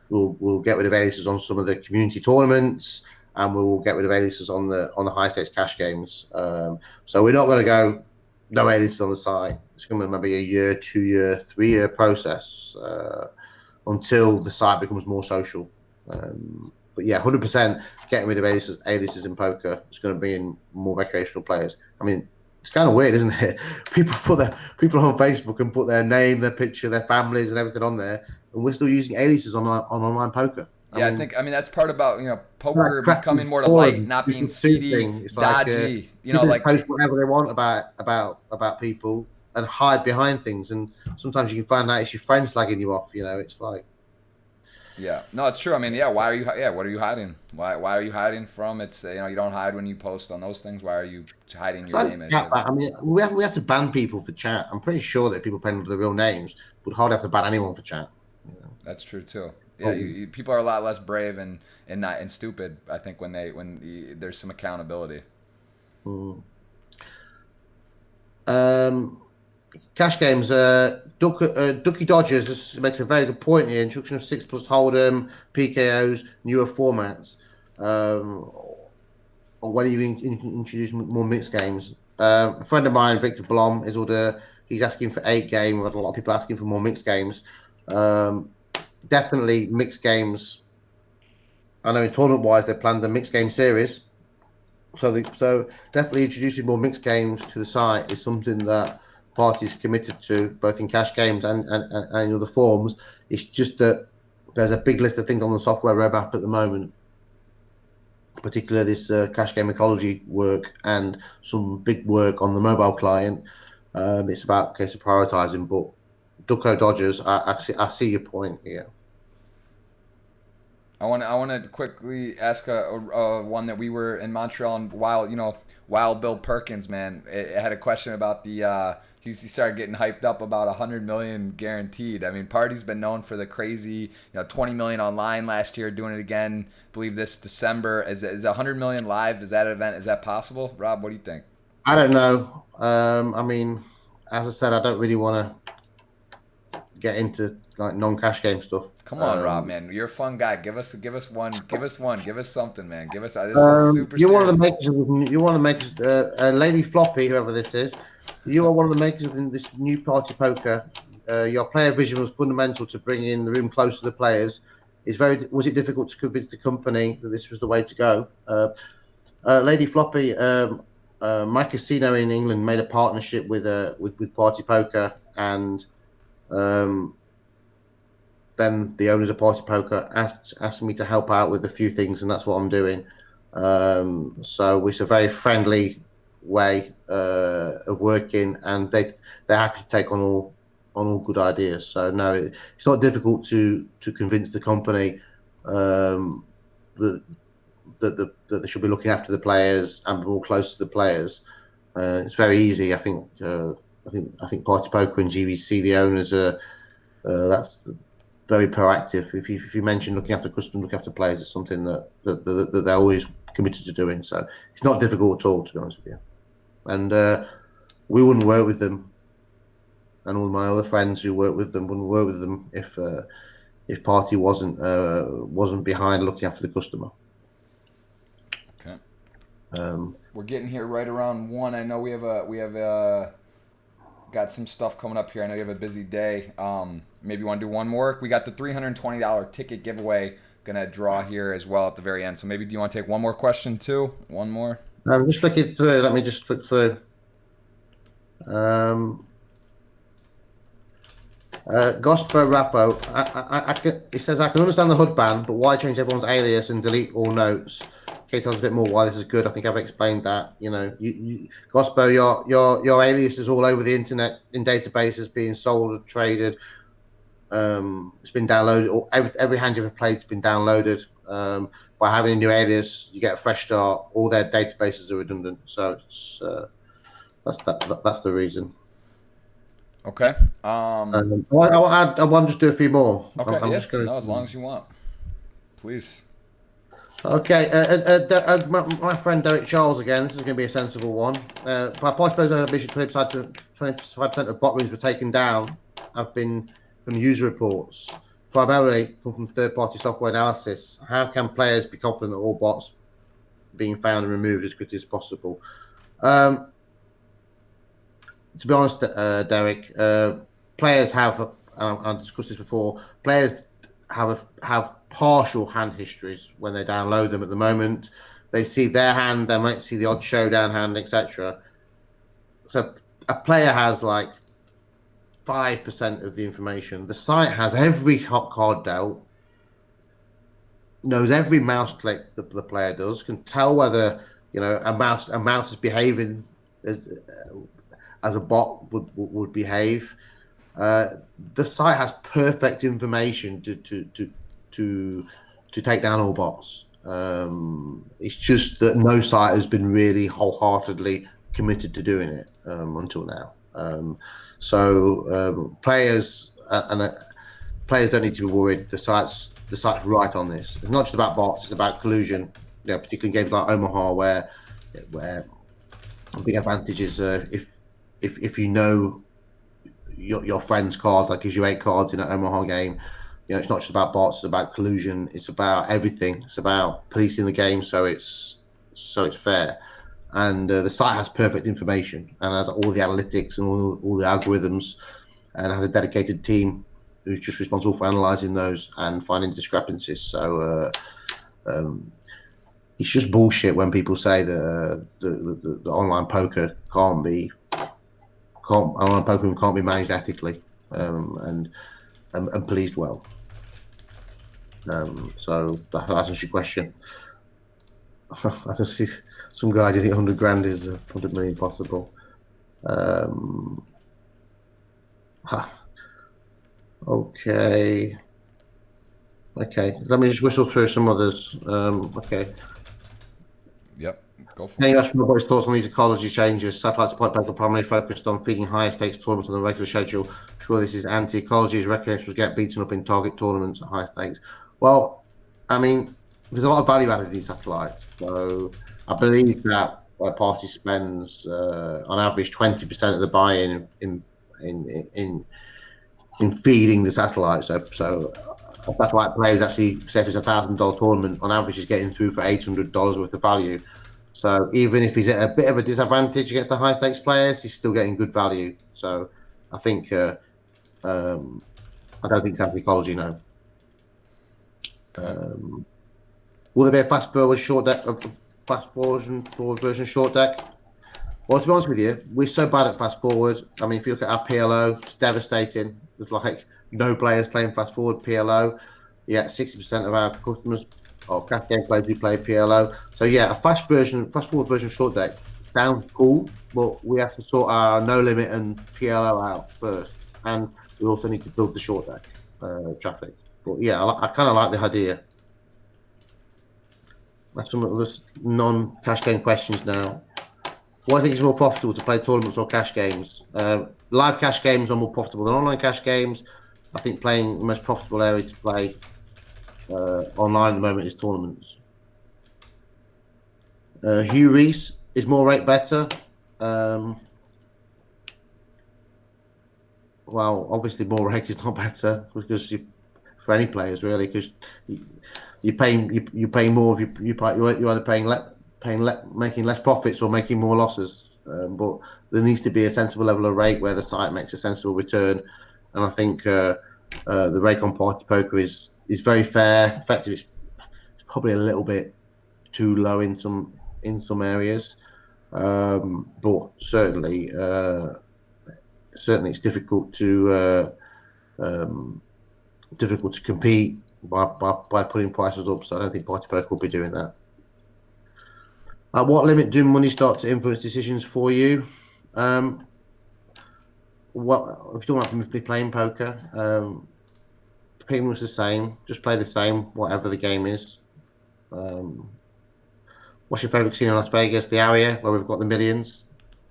We'll get rid of aliases on some of the community tournaments, and we will get rid of aliases on the high stakes cash games. So we're not going to go no aliases on the site. It's going to be maybe a year, 2 year, 3 year process until the site becomes more social. But yeah, 100% getting rid of aliases in poker is going to bring in more recreational players. I mean, it's kind of weird, isn't it? People on Facebook and put their name, their picture, their families, and everything on there, and we're still using aliases on online poker. yeah, I mean that's part about Like poker cracking becoming more to light, forums, not being people do seedy, thing. It's like dodgy. people Like post whatever they want about people and hide behind things, and sometimes you can find out it's your friends slagging you off. It's like. yeah, no, it's true. I mean, yeah, why are you? Yeah, what are you hiding? Why are you hiding from? It's you don't hide when you post on those things. Why are you hiding It's your like name? chat ban. I mean, we have to ban people for chat. I'm pretty sure that people paying under their real names would hardly have to ban anyone for chat. That's true too. Yeah, Oh. people are a lot less brave and not and stupid. I think there's some accountability. Mm. Cash games. Ducky Dodgers makes a very good point here. Introduction of 6+ Hold'em, PKOs, newer formats. Or when you introduce more mixed games. A friend of mine, Victor Blom, is order. He's asking for 8 game. We've had a lot of people asking for more mixed games. Definitely mixed games. I know in tournament wise they planned a mixed game series. So definitely introducing more mixed games to the site is something that parties committed to, both in cash games and in other forms. It's just that there's a big list of things on the software roadmap at the moment, particularly this cash game ecology work and some big work on the mobile client. It's about case of prioritizing, but Ducko Dodgers, I see your point here. I want to quickly ask a one that we were in Montreal and Wild Bill Perkins, man. It had a question about he started getting hyped up about 100 million guaranteed. I mean, Party's been known for the crazy, 20 million online last year, doing it again. I believe this December is 100 million live. Is that an event? Is that possible, Rob? What do you think? I don't know. I mean, as I said, I don't really want to get into like non-cash game stuff. Come on, Rob, man. You're a fun guy. Give us one. Give us something, man. Give us. This is super You're one of serious. the makers. You're one of the makers. Lady Floppy, whoever this is, you are one of the makers of this new Party Poker. Your player vision was fundamental to bringing in the room close to the players. Was it difficult to convince the company that this was the way to go? Lady Floppy, my casino in England made a partnership with Party Poker, and then the owners of Party Poker asked me to help out with a few things, and that's what I'm doing. So it's a very friendly way of working, and they're happy to take on all good ideas. So no, it's not difficult to convince the company that they should be looking after the players and be more close to the players. It's very easy. I think Party Poker and GVC, the owners are very proactive. If you mention looking after customers, looking after players, it's something that they're always committed to doing. So it's not difficult at all, to be honest with you. And we wouldn't work with them, and all my other friends who work with them wouldn't work with them if Party wasn't behind looking after the customer. Okay. We're getting here right around 1. I know we have got some stuff coming up here. I know you have a busy day. Maybe you want to do one more. We got the $320 ticket giveaway gonna draw here as well at the very end. So maybe do you want to take one more question too? One more. I'm just flicking through. Let me just flick through. Gosper Raffo, he says, I can understand the HUD ban, but why change everyone's alias and delete all notes? Kate tells us a bit more why this is good. I think I've explained that. You know, Gosper, your alias is all over the internet in databases being sold or traded. It's been downloaded. Or every hand you've ever played has been downloaded. By having a new alias, you get a fresh start. All their databases are redundant. So it's, that's the reason. Okay. I'll add. I want to just do a few more. Okay. I'm yeah. just gonna... No, as long as you want, please. Okay. My friend Derek Charles again. This is going to be a sensible one. By PartyPoker ambition, 25% of bot rooms were taken down. Have been from user reports. Primarily come from third-party software analysis. How can players be confident that all bots being found and removed as quickly as possible? To be honest, Derek, players have, I've discussed this before, players have partial hand histories when they download them at the moment. They see their hand, they might see the odd showdown hand, etc. So a player has like 5% of the information. The site has every hot card dealt, knows every mouse click that the player does, can tell whether, you know, a mouse is behaving as a bot would behave. The site has perfect information to take down all bots. It's just that no site has been really wholeheartedly committed to doing it until now. Players players don't need to be worried. The site's right on this. It's not just about bots; it's about collusion. You know, particularly in games like Omaha, where a big advantage is if you know your friend's cards, like gives you 8 cards in an Omaha game. You know, it's not just about bots; it's about collusion. It's about everything. It's about policing the game, so it's fair. And the site has perfect information and has all the analytics and all the algorithms, and has a dedicated team who's just responsible for analyzing those and finding discrepancies. So it's just bullshit when people say that the online poker can't be managed ethically and policed well. So that answers your question. I can see some guy who think 100 grand is 100 million possible. Okay. Let me just whistle through some others. Okay. Yep. Go for Can it. you ask what his thoughts on these ecology changes? Satellites PartyPoker primarily focused on feeding higher stakes tournaments on the regular schedule. Sure, this is anti-ecology as recreationals get beaten up in target tournaments at high stakes. Well, I mean, there's a lot of value added in these satellites. So I believe that Party spends on average 20% of the buy-in in feeding the satellites. So a satellite player is actually, say if it's $1,000 tournament, on average is getting through for $800 worth of value. So even if he's at a bit of a disadvantage against the high stakes players, he's still getting good value. So I think I don't think it's anti-ecology, no. Will there be a fast forward short deck, forward version short deck? Well, to be honest with you, we're so bad at fast forward. I mean, if you look at our PLO, it's devastating. There's like no players playing fast forward PLO. Yeah, 60% of our customers or cash game players do play PLO. So yeah, a fast forward version short deck sounds cool, but we have to sort our no limit and PLO out first, and we also need to build the short deck traffic. But yeah, I kind of like the idea. That's some of those non-cash game questions now. What do you think is more profitable, to play tournaments or cash games? Live cash games are more profitable than online cash games. I think playing the most profitable area to play online at the moment is tournaments. Hugh Reese is more rate better. Well, obviously more rate is not better because for any players really, because you're paying more if you're either making less profits or making more losses. But there needs to be a sensible level of rate where the site makes a sensible return, and I think the rate on Party Poker is very fair, effective. It's probably a little bit too low in some areas, but certainly it's difficult to compete by putting prices up. So I don't think Party Poker will be doing that. At what limit do money start to influence decisions for you? What if you're talking about playing poker? Pretty much the same. Just play the same, whatever the game is. What's your favourite casino in Las Vegas? The Aria, where we've got the millions.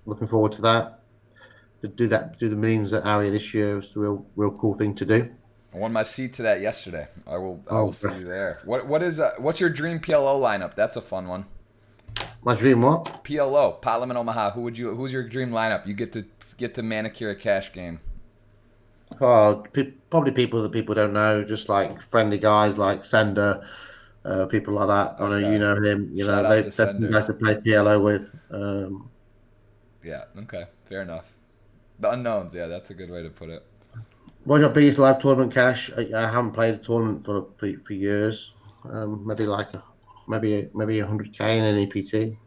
Looking forward to that. Do the millions at Aria this year. It's a real cool thing to do. I won my seat to that yesterday. I will see you there. What's your dream PLO lineup? That's a fun one. My dream what? PLO, Pot Limit Omaha. Who's your dream lineup? You get to manicure a cash game. Oh, probably people that people don't know, just like friendly guys like Sender, people like that. I know you know him. You Shout know out to they're Sender. guys to play PLO with. Yeah. Okay. Fair enough. The unknowns. Yeah, that's a good way to put it. What's your biggest live tournament cash? I haven't played a tournament for years. Maybe maybe 100K in an EPT.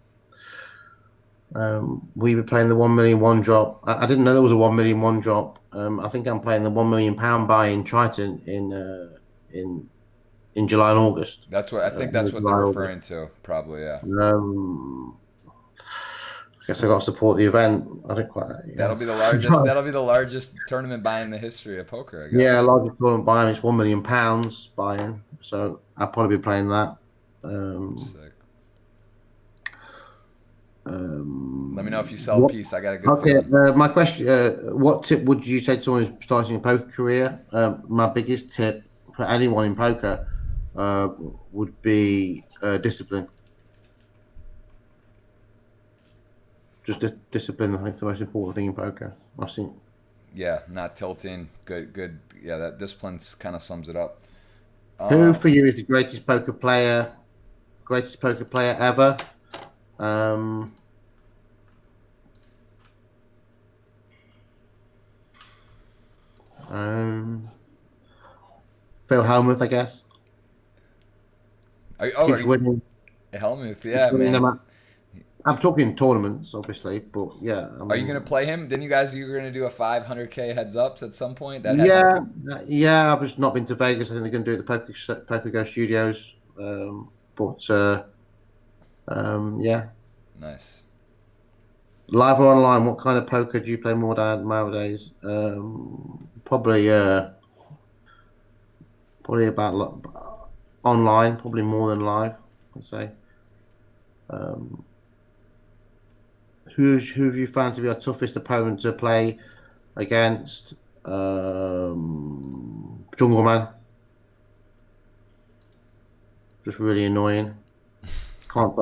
We were playing the 1 million one drop. I didn't know there was a 1 million one drop. I think I'm playing the £1 million buy in Triton in July and August. I think that's what they're referring to. Probably. Yeah. I guess I got to support the event. I don't quite. Yeah. That'll be the largest. That'll be the largest tournament buy in the history of poker. I guess. Yeah, largest tournament buy-in is £1 million buy-in. So I'll probably be playing that. Sick. Let me know if you sell a piece. I got a good feeling. My question: what tip would you say to someone who's starting a poker career? My biggest tip for anyone in poker would be discipline. Just discipline. I think it's the most important thing in poker. I've seen. Yeah, not tilting. Good. Yeah, that discipline kind of sums it up. Who for you is the greatest poker player ever? Phil Hellmuth, I guess. Keeps winning. Hellmuth, yeah, man. I'm talking tournaments, obviously, but yeah. Are you gonna play him? Didn't you were gonna do a 500K heads ups at some point? Yeah. I've just not been to Vegas. I think they're gonna do it at the Poker Go Studios. Yeah. Nice. Live or online? What kind of poker do you play more nowadays? Probably about online, probably more than live, I'd say. Who have you found to be our toughest opponent to play against? Jungle Man. Just really annoying. Can't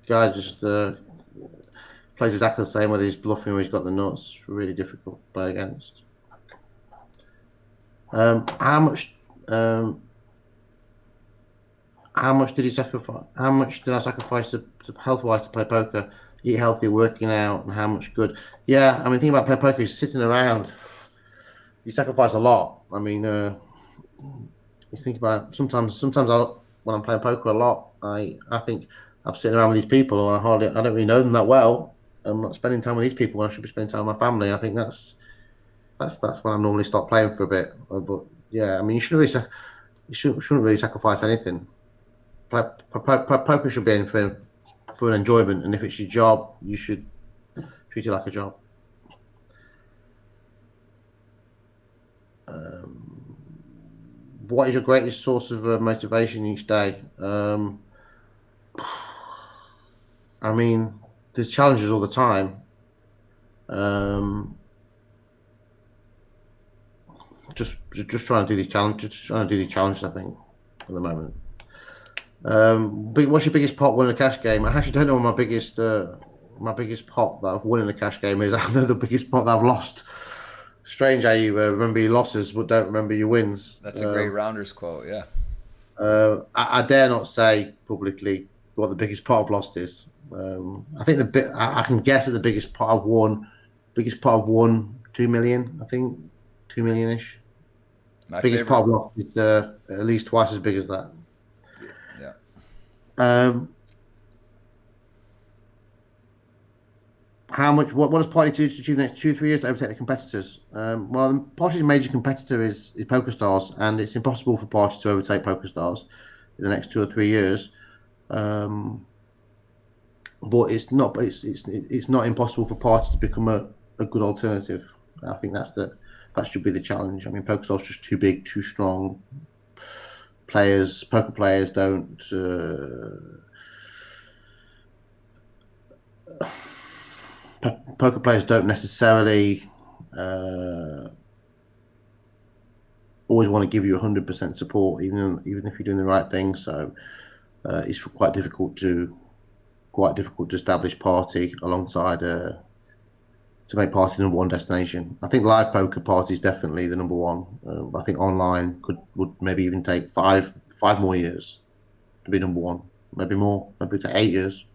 guy just plays exactly the same, whether he's bluffing or he's got the nuts. It's really difficult to play against. How much did he sacrifice? How much did I sacrifice to health-wise to play poker? Eat healthy, working out, and how much good? Yeah, I mean, think about playing poker. You're sitting around. You sacrifice a lot. I mean, you think about sometimes when I'm playing poker a lot, I think I'm sitting around with these people and I don't really know them that well. I'm not spending time with these people when I should be spending time with my family. I think that's when I normally stop playing for a bit. But yeah, I mean, you shouldn't really sacrifice anything. Poker should be in for an enjoyment, and if it's your job, you should treat it like a job. What is your greatest source of motivation each day? I mean, there's challenges all the time. just trying to do these challenges. Just trying to do these challenges. I think at the moment. What's your biggest pot win in a cash game? I actually don't know what my biggest pot that I've won in a cash game is. I know the biggest pot that I've lost. Strange how you remember your losses but don't remember your wins. That's a great Rounders quote. Yeah. I dare not say publicly what the biggest pot I've lost is. I think I can guess that the biggest pot I've won. 2 million. I think 2 million-ish. Biggest pot I've lost is at least twice as big as that. Yeah. How much? What does Party do to achieve the next 2-3 years to overtake the competitors? Well, Party's major competitor is PokerStars, and it's impossible for Party to overtake PokerStars in the next 2 or 3 years. But it's not. It's not impossible for Party to become a good alternative. I think that should be the challenge. I mean, PokerStars just too big, too strong. Poker players don't. Poker players don't necessarily always want to give you 100% support, even if you're doing the right thing. So it's quite difficult to establish Party alongside to make Party number one destination. I think live poker Party is definitely the number one. I think online would maybe even take five more years to be number one, maybe more, maybe take 8 years.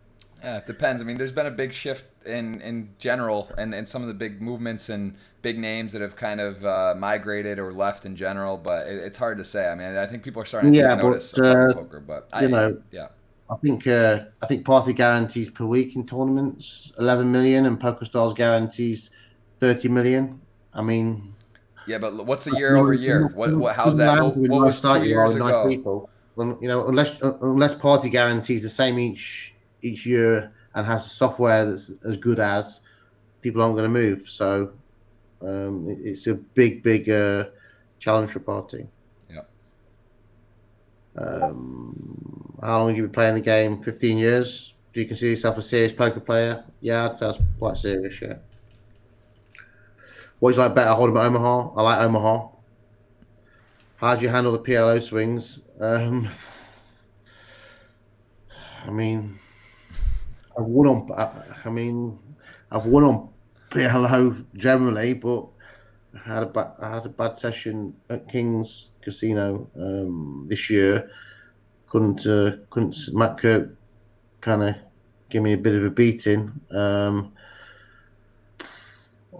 Yeah, it depends. I mean, there's been a big shift in general, and some of the big movements and big names that have kind of migrated or left in general. But it's hard to say. I mean, I think people are starting to take notice of PartyPoker. But I think Party guarantees per week in tournaments 11 million, and PokerStars guarantees 30 million. I mean, yeah, but what's the year over year? How's that? What was 2 years ago? People. Unless Party guarantees the same each year and has software that's as good as, people aren't going to move. So it's a big challenge for Party. Yeah. How long have you been playing the game? 15 years. Do you consider yourself a serious poker player? Yeah, I'd say that's quite serious. Yeah. What do you like better, Hold'em at Omaha? I like Omaha. How do you handle the PLO swings? I mean, I've won on PLO generally, but I had a bad session at King's Casino this year. Couldn't Matt Kirk kind of give me a bit of a beating.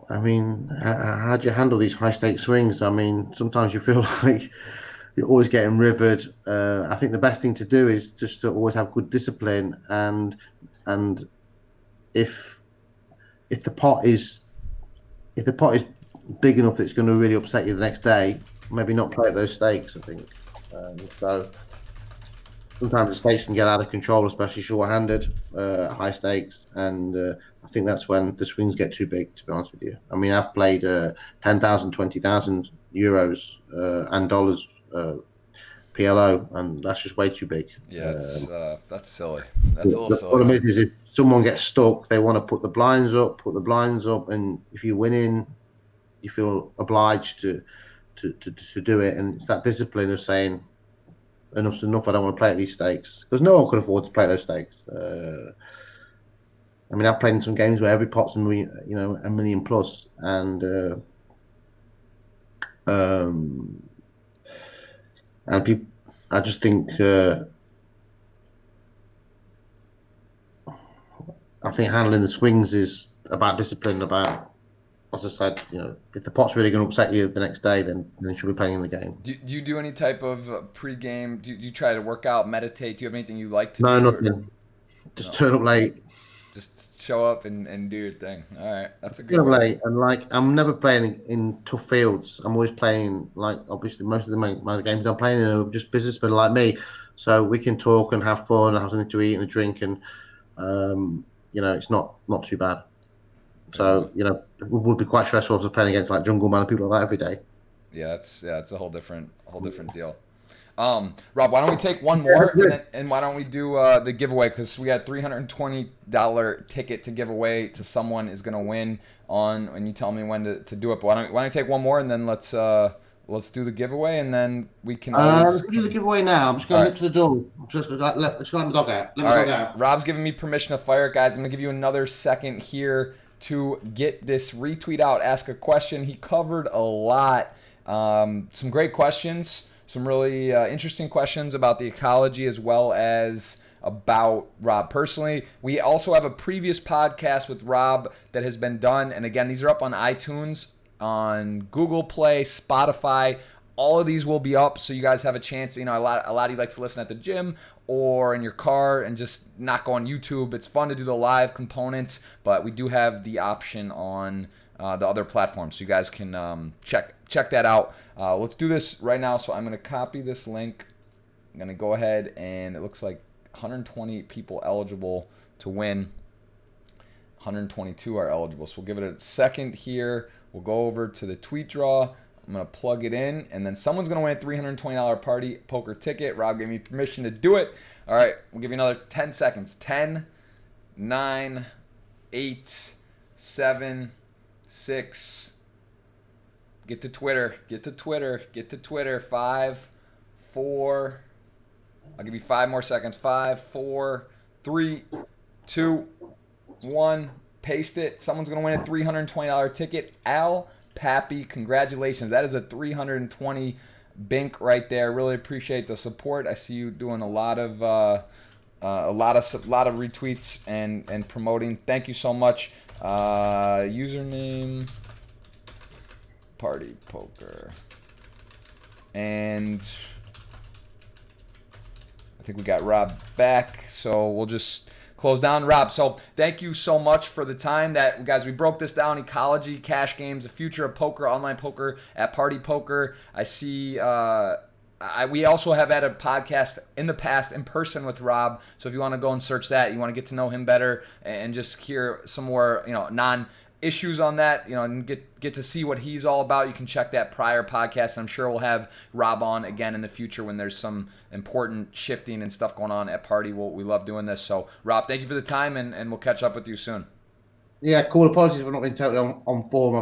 I mean, how do you handle these high stakes swings? I mean, sometimes you feel like you're always getting rivered. I think the best thing to do is just to always have good discipline, and if the pot is big enough that it's going to really upset you the next day, maybe not play at those stakes. I think so. Sometimes the stakes can get out of control, especially short-handed, high stakes, and I think that's when the swings get too big, to be honest with you. I mean, I've played 10,000, 20,000 euros and dollars PLO, and that's just way too big. Yeah, that's silly. That's a little silly. The problem is if someone gets stuck, they want to put the blinds up, and if you're winning, you feel obliged to do it, and it's that discipline of saying, enough's enough. I don't want to play at these stakes, because no one could afford to play those stakes. I mean, I've played in some games where every pot's a million plus, and people. I just think handling the swings is about discipline. About, as I said, if the pot's really going to upset you the next day, then you should be playing in the game. Do you do any type of pre-game? Do you try to work out, meditate? Do you have anything you like to do? No, nothing. Just turn up late. Just show up and do your thing. All right, that's a good Turn up one. late, and I'm never playing in tough fields. I'm always playing, obviously most of my games I'm playing in are just businessmen like me, so we can talk and have fun and have something to eat and a drink, and it's not too bad. So it would be quite stressful if I was playing against like Jungle Man and people like that every day. Yeah, it's a whole different deal. Rob, why don't we take one more, and why don't we do the giveaway, because we got $320 ticket to give away to someone is going to win and you tell me when to do it. But why don't we take one more, and then let's let's do the giveaway, and then we can Let's always. do the giveaway now. I'm just going to nip to the door. Just let my dog out. Let my dog out. Rob's giving me permission to fire it, guys. I'm gonna give you another second here to get this retweet out. Ask a question. He covered a lot. Some great questions. Some really interesting questions about the ecology as well as about Rob personally. We also have a previous podcast with Rob that has been done. And again, these are up on iTunes, on Google Play, Spotify. All of these will be up, so you guys have a chance. You know, a lot of you like to listen at the gym or in your car and just not go on YouTube. It's fun to do the live components, but we do have the option on the other platforms, so you guys can check that out. Let's do this right now. So I'm going to copy this link. I'm going to go ahead, and it looks like 120 people eligible to win. 122 are eligible, so we'll give it a second here. We'll go over to the tweet draw. I'm going to plug it in, and then someone's going to win a $320 party poker ticket. Rob gave me permission to do it. All right, we'll give you another 10 seconds. 10, 9, 8, 7, 6. Get to Twitter. Get to Twitter. Get to Twitter. 5, 4. I'll give you 5 more seconds. 5, 4, 3, 2, 1. Paste it. Someone's going to win a $320 ticket. Al Pappy, congratulations. That is a 320 bink right there. Really appreciate the support. I see you doing a lot of retweets and promoting. Thank you so much. Username PartyPoker. And I think we got Rob back, so we'll just close down. Rob, so thank you so much for the time. That, guys, we broke this down. Ecology, cash games, the future of poker, online poker at PartyPoker. I see we also have had a podcast in the past in person with Rob, so if you want to go and search that, you want to get to know him better and just hear some more, non-issues on that, and get to see what he's all about, you can check that prior podcast. I'm sure we'll have Rob on again in the future when there's some important shifting and stuff going on at Party. We love doing this. So, Rob, thank you for the time, and we'll catch up with you soon. Yeah, cool. Apologies for not being totally on form.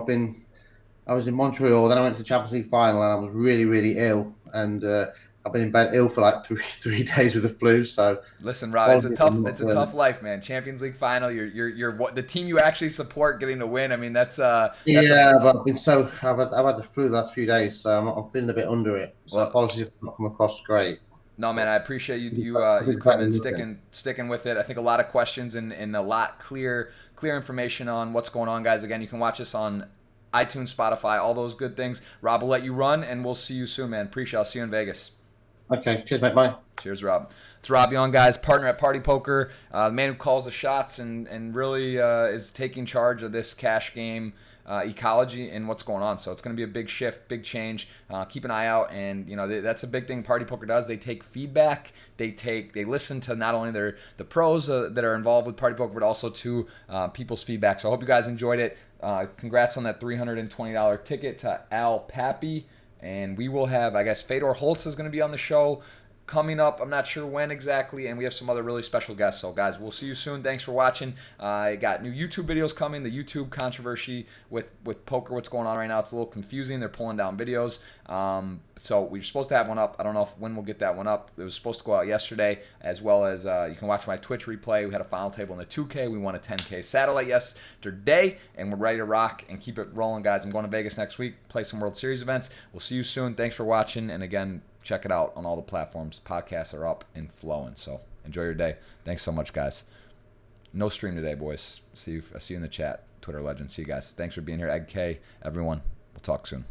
I was in Montreal, then I went to the Champions League final, and I was really, really ill, and I've been in bed ill for like three days with the flu. So listen, Rob, it's a tough life, man. Champions League final, you're the team you actually support getting to win. I mean, but I've had the flu the last few days, so I'm feeling a bit under it. So apologies if I've not come across great. No, man, I appreciate you coming and sticking with it. I think a lot of questions and a lot clear information on what's going on, guys. Again, you can watch us on iTunes, Spotify, all those good things. Rob will let you run, and we'll see you soon, man. Appreciate it. I'll see you in Vegas. Okay, cheers, mate. Bye. Cheers, Rob. It's Rob Yong, guys, partner at PartyPoker, the man who calls the shots and really is taking charge of this cash game ecology and what's going on. So it's going to be a big shift, big change. Keep an eye out, and that's a big thing PartyPoker does. They take feedback. They listen to not only the pros that are involved with PartyPoker, but also to people's feedback. So I hope you guys enjoyed it. Congrats on that $320 ticket to Al Pappy. And we will have, I guess, Fedor Holtz is going to be on the show coming up. I'm not sure when exactly, and we have some other really special guests. So, guys, we'll see you soon. Thanks for watching. I got new YouTube videos coming. The YouTube controversy with poker, what's going on right now, it's a little confusing. They're pulling down videos. So we're supposed to have one up. I don't know when we'll get that one up. It was supposed to go out yesterday, as well as you can watch my Twitch replay. We had a final table in the 2K. We won a 10K satellite yesterday, and we're ready to rock and keep it rolling, guys. I'm going to Vegas next week, play some World Series events. We'll see you soon. Thanks for watching, and again, check it out on all the platforms. Podcasts are up and flowing, so enjoy your day. Thanks so much, guys. No stream today, boys. I see you in the chat. Twitter legend. See you guys. Thanks for being here. Egg K, everyone. We'll talk soon.